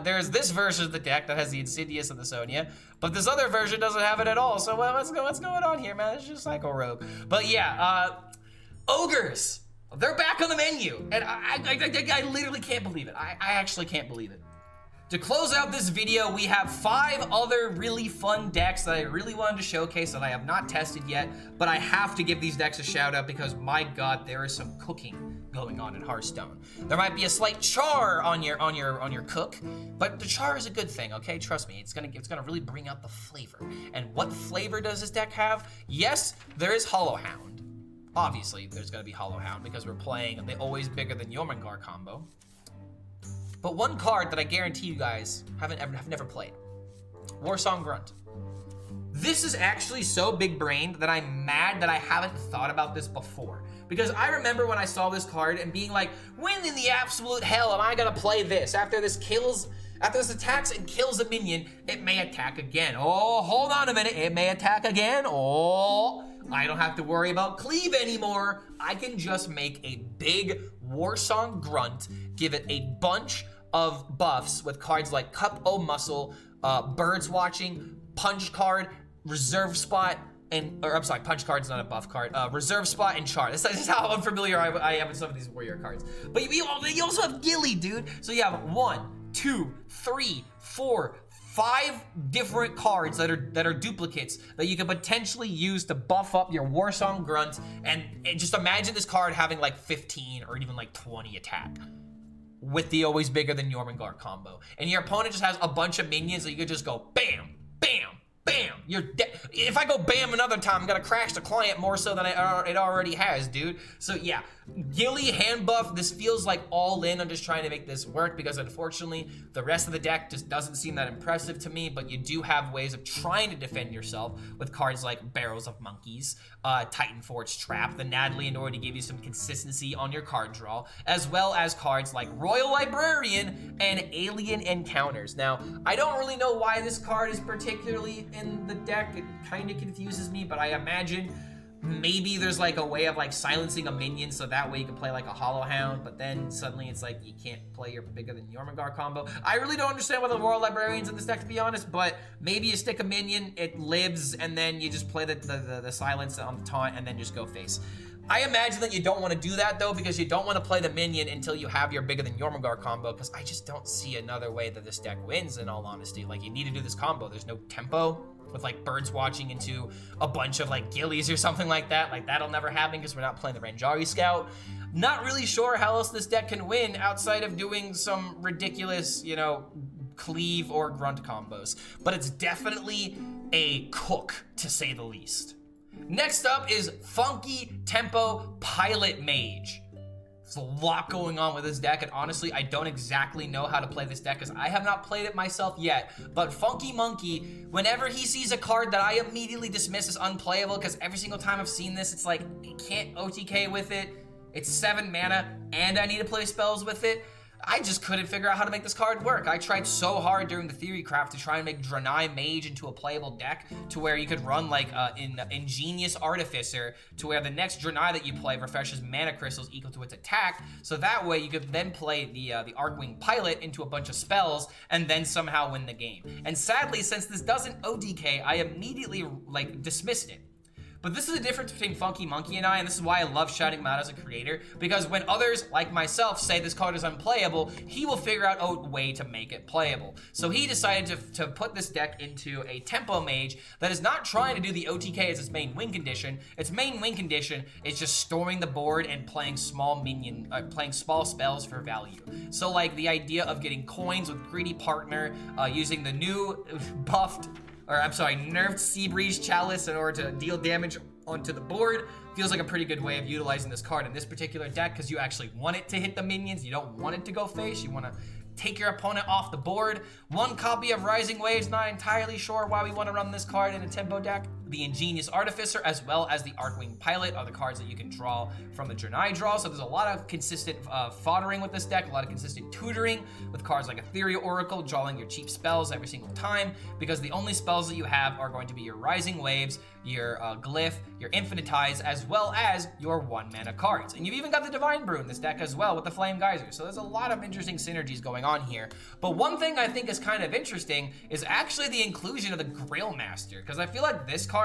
There's this version of the deck that has the Incindius of the Sonya, but this other version doesn't have it at all. So what's going on here, man? It's just Psycho Rogue. But yeah, ogres, they're back on the menu, and I literally can't believe it. I actually can't believe it. To close out this video, we have 5 other really fun decks that I really wanted to showcase that I have not tested yet, but I have to give these decks a shout out because my God, there is some cooking going on in Hearthstone. There might be a slight char on your cook, but the char is a good thing, okay? Trust me, it's gonna really bring out the flavor. And what flavor does this deck have? Yes, there is Hollow Hound. Obviously, there's gonna be Hollow Hound because we're playing the always bigger than Jormungandr combo. But one card that I guarantee you guys have never played. Warsong Grunt. This is actually so big-brained that I'm mad that I haven't thought about this before. Because I remember when I saw this card and being like, when in the absolute hell am I gonna play this? After this attacks and kills a minion, it may attack again. Oh, hold on a minute, it may attack again. Oh, I don't have to worry about cleave anymore. I can just make a big Warsong Grunt, give it a bunch of buffs with cards like Cup O Muscle, Birds Watching, Punch Card, Reserve Spot, Punch Card's not a buff card. Reserve Spot and Char. This is how unfamiliar I am with some of these warrior cards. But you also have Gilly, dude. So you have 1, 2, 3, 4, 5 different cards that are duplicates that you could potentially use to buff up your Warsong Grunt, and just imagine this card having like 15 or even like 20 attack with the always bigger than Jormungandr combo. And your opponent just has a bunch of minions that you could just go bam, bam, bam, You're dead. If I go bam another time, I'm gonna crash the client more so than it already has, dude. So yeah, Gilly, Handbuff, this feels like all in on just trying to make this work because unfortunately, the rest of the deck just doesn't seem that impressive to me, but you do have ways of trying to defend yourself with cards like Barrels of Monkeys, Titan Forge Trap, the Natalie in order to give you some consistency on your card draw, as well as cards like Royal Librarian and Alien Encounters. Now, I don't really know why this card is particularly in the deck. It kind of confuses me, but I imagine maybe there's like a way of like silencing a minion so that way you can play like a Hollow Hound, but then suddenly it's like you can't play your bigger than Jormungandr combo. I really don't understand why the Royal Librarian's in this deck, to be honest, but maybe you stick a minion, it lives, and then you just play the silence on the taunt and then just go face. I imagine that you don't want to do that though, because you don't want to play the minion until you have your bigger than Jormungandr combo, because I just don't see another way that this deck wins, in all honesty. Like, you need to do this combo. There's no tempo with like birds watching into a bunch of like Gillies or something like that. Like, that'll never happen because we're not playing the Ranjari Scout. Not really sure how else this deck can win outside of doing some ridiculous, you know, cleave or grunt combos. But it's definitely a cook, to say the least. Next up is Funky Tempo Pilot Mage. There's a lot going on with this deck, and honestly, I don't exactly know how to play this deck because I have not played it myself yet. But Funky Monkey, whenever he sees a card that I immediately dismiss as unplayable, because every single time I've seen this, it's like, you can't OTK with it, it's 7 mana, and I need to play spells with it. I just couldn't figure out how to make this card work. I tried so hard during the theory craft to try and make Draenei Mage into a playable deck to where you could run like Ingenious Artificer to where the next Draenei that you play refreshes mana crystals equal to its attack, so that way you could then play the Arcwing Pilot into a bunch of spells and then somehow win the game. And sadly, since this doesn't ODK, I immediately like dismissed it. But this is the difference between Funky Monkey and I, and this is why I love shouting him out as a creator, because when others, like myself, say this card is unplayable, he will figure out a way to make it playable. So he decided to put this deck into a Tempo Mage that is not trying to do the OTK as its main win condition. Its main win condition is just storming the board and playing small spells for value. So like the idea of getting coins with Greedy Partner, using the new nerfed Seabreeze Chalice in order to deal damage onto the board, feels like a pretty good way of utilizing this card in this particular deck, because you actually want it to hit the minions. You don't want it to go face. You want to take your opponent off the board. One copy of Rising Waves, not entirely sure why we want to run this card in a tempo deck. The Ingenious Artificer as well as the Arcwing Pilot are the cards that you can draw from the Draenei draw, so there's a lot of consistent foddering with this deck, a lot of consistent tutoring with cards like Ethereal Oracle, drawing your cheap spells every single time, because the only spells that you have are going to be your Rising Waves, your Glyph, your Infinitize, as well as your 1-mana cards. And you've even got the Divine Brew in this deck as well with the Flame Geyser, so there's a lot of interesting synergies going on here. But one thing I think is kind of interesting is actually the inclusion of the Grail Master, because I feel like this card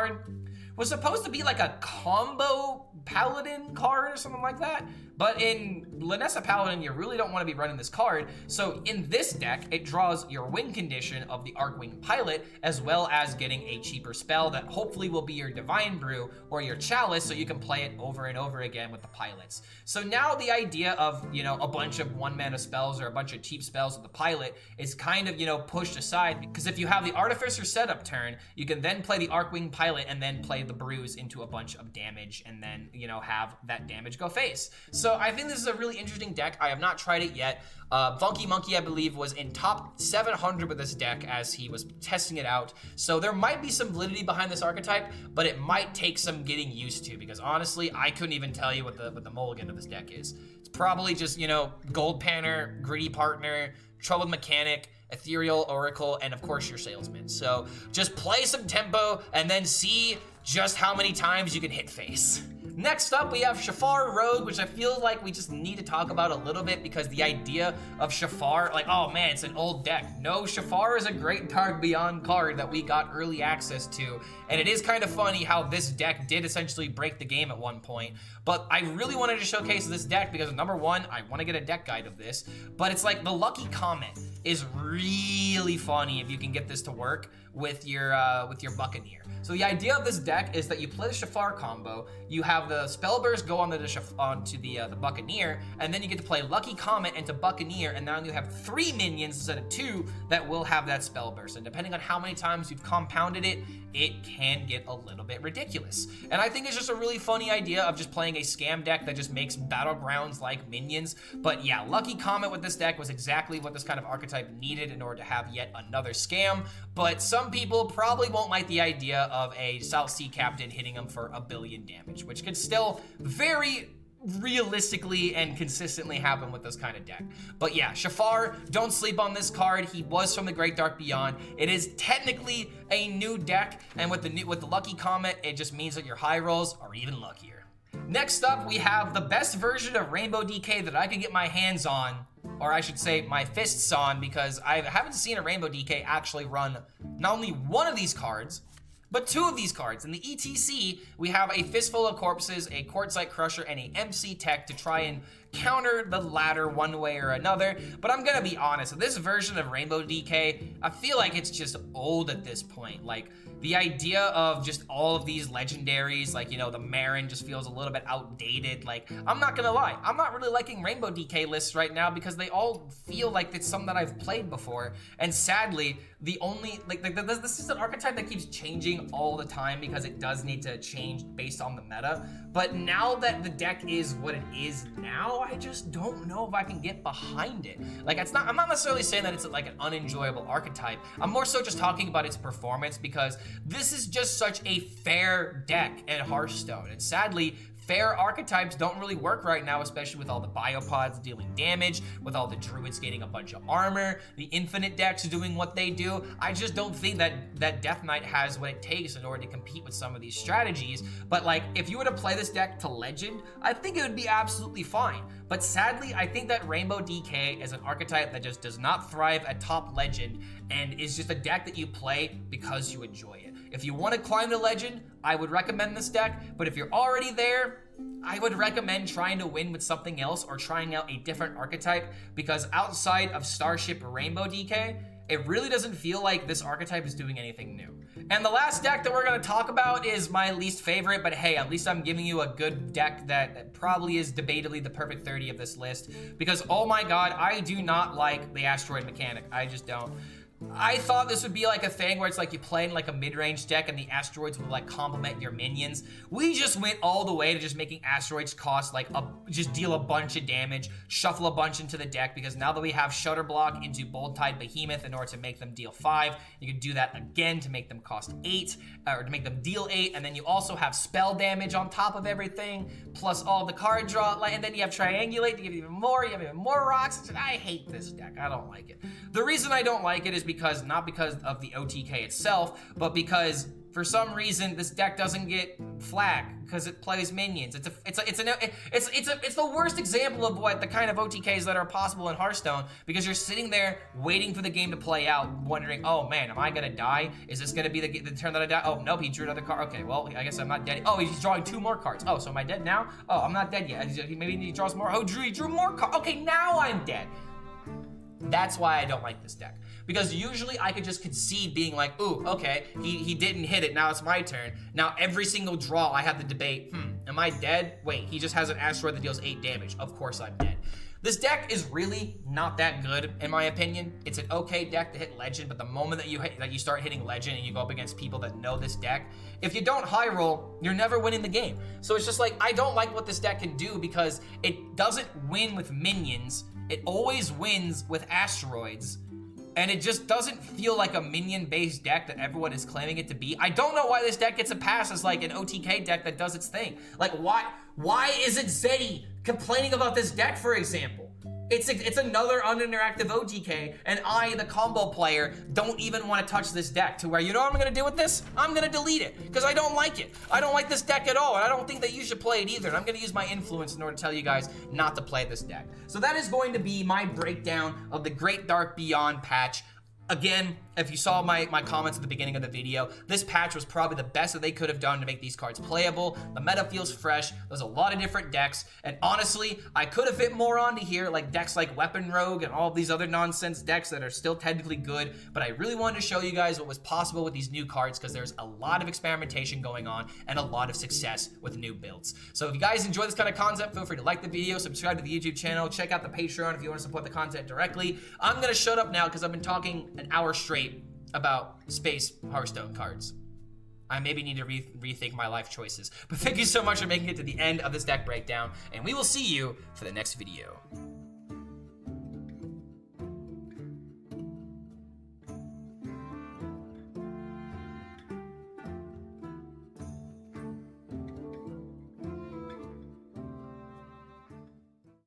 was supposed to be like a combo Paladin card or something like that, but in Linessa Paladin, you really don't want to be running this card. So in this deck, it draws your win condition of the Arcwing Pilot, as well as getting a cheaper spell that hopefully will be your Divine Brew or your Chalice, so you can play it over and over again with the pilots. So now the idea of, you know, a bunch of 1-mana spells or a bunch of cheap spells with the Pilot is kind of, you know, pushed aside, because if you have the Artificer setup turn, you can then play the Arcwing Pilot and then play the Brews into a bunch of damage and then, you know, have that damage go face. So I think this is a really interesting deck. I have not tried it yet. Funky Monkey, I believe, was in top 700 with this deck as he was testing it out. So there might be some validity behind this archetype, but it might take some getting used to, because honestly, I couldn't even tell you what the mulligan of this deck is. It's probably just, you know, Gold Panner, Greedy Partner, Troubled Mechanic, Ethereal Oracle, and of course your Salesman. So just play some tempo and then see just how many times you can hit face. Next up, we have Shaffar Rogue, which I feel like we just need to talk about a little bit, because the idea of Shaffar, like, oh man, it's an old deck. No, Shaffar is a great Dark Beyond card that we got early access to, and it is kind of funny how this deck did essentially break the game at one point. But I really wanted to showcase this deck because, number one, I want to get a deck guide of this, but it's like the Lucky Comet is really funny if you can get this to work with your Buccaneer. So the idea of this deck is that you play the Shaffar combo, you have have the Spellburst go onto the Buccaneer, and then you get to play Lucky Comet into Buccaneer, and now you have 3 minions instead of 2 that will have that Spellburst. And depending on how many times you've compounded it, it can get a little bit ridiculous. And I think it's just a really funny idea of just playing a scam deck that just makes Battlegrounds like minions. But yeah, Lucky Comet with this deck was exactly what this kind of archetype needed in order to have yet another scam. But some people probably won't like the idea of a South Sea Captain hitting them for 1 billion damage, which could still very realistically and consistently happen with this kind of deck. But yeah, Shaffar, don't sleep on this card. He was from the Great Dark Beyond. It is technically a new deck, and with the Lucky Comet, it just means that your high rolls are even luckier. Next up, we have the best version of Rainbow DK that I could get my hands on, or I should say my fists on, because I haven't seen a Rainbow DK actually run not only one of these cards, but 2 of these cards. In the ETC, we have a Fistful of Corpses, a Quartzite Crusher, and a MC Tech to try and counter the latter one way or another. But I'm gonna be honest, this version of Rainbow DK, I feel like it's just old at this point. Like, the idea of just all of these legendaries, like, you know, the Marin just feels a little bit outdated. Like, I'm not gonna lie, I'm not really liking Rainbow DK lists right now because they all feel like it's something that I've played before. And sadly, the only, this is an archetype that keeps changing all the time because it does need to change based on the meta. But now that the deck is what it is now, I just don't know if I can get behind it. Like, I'm not necessarily saying that it's like an unenjoyable archetype. I'm more so just talking about its performance because this is just such a fair deck at Hearthstone. And sadly, fair archetypes don't really work right now, especially with all the biopods dealing damage, with all the druids getting a bunch of armor, the infinite decks doing what they do. I just don't think that Death Knight has what it takes in order to compete with some of these strategies. But like, if you were to play this deck to Legend, I think it would be absolutely fine. But sadly, I think that Rainbow DK is an archetype that just does not thrive at top Legend and is just a deck that you play because you enjoy it. If you want to climb to Legend, I would recommend this deck, but if you're already there, I would recommend trying to win with something else or trying out a different archetype, because outside of Starship Rainbow DK, it really doesn't feel like this archetype is doing anything new. And the last deck that we're going to talk about is my least favorite, but hey, at least I'm giving you a good deck that probably is debatably the perfect 30 of this list, because oh my god, I do not like the asteroid mechanic. I just don't. I thought this would be like a thing where it's like you play in like a mid-range deck and the asteroids would like complement your minions. We just went all the way to just making asteroids cost like just deal a bunch of damage, shuffle a bunch into the deck, because now that we have Shutter Block into Bold Tide Behemoth in order to make them deal 5, you can do that again to make them cost 8, or to make them deal 8, and then you also have spell damage on top of everything, plus all the card draw, and then you have Triangulate to give you even more, you have even more rocks. I hate this deck, I don't like it. The reason I don't like it is not because of the OTK itself, but because for some reason this deck doesn't get flag because it plays minions. It's the worst example of what the kind of OTKs that are possible in Hearthstone, because you're sitting there waiting for the game to play out, wondering, oh man, am I gonna die? Is this gonna be the turn that I die? Oh nope, he drew another card. Okay, well I guess I'm not dead. Oh, he's drawing 2 more cards. Oh, so am I dead now? Oh, I'm not dead yet. Maybe he draws more. Oh, he drew more cards. Okay, now I'm dead. That's why I don't like this deck. Because usually I could just concede being like, ooh, okay, he didn't hit it, now it's my turn. Now every single draw I have to debate, am I dead? Wait, he just has an asteroid that deals 8 damage. Of course I'm dead. This deck is really not that good, in my opinion. It's an okay deck to hit Legend, but the moment that you start hitting Legend and you go up against people that know this deck, if you don't high roll, you're never winning the game. So it's just like, I don't like what this deck can do because it doesn't win with minions. It always wins with asteroids. And it just doesn't feel like a minion-based deck that everyone is claiming it to be. I don't know why this deck gets a pass as like an OTK deck that does its thing. Like, why isn't Zeddy complaining about this deck, for example? It's another uninteractive OTK, and I, the combo player, don't even want to touch this deck, to where, you know what I'm going to do with this? I'm going to delete it, because I don't like it. I don't like this deck at all, and I don't think that you should play it either, and I'm going to use my influence in order to tell you guys not to play this deck. So that is going to be my breakdown of the Great Dark Beyond patch. Again, if you saw my comments at the beginning of the video, this patch was probably the best that they could have done to make these cards playable. The meta feels fresh. There's a lot of different decks, and honestly, I could have fit more onto here, like decks like Weapon Rogue and all of these other nonsense decks that are still technically good, but I really wanted to show you guys what was possible with these new cards because there's a lot of experimentation going on and a lot of success with new builds. So if you guys enjoy this kind of content, feel free to like the video, subscribe to the YouTube channel, check out the Patreon if you want to support the content directly. I'm gonna shut up now because I've been talking an hour straight about space Hearthstone cards. I maybe need to rethink my life choices. But thank you so much for making it to the end of this deck breakdown, and we will see you for the next video.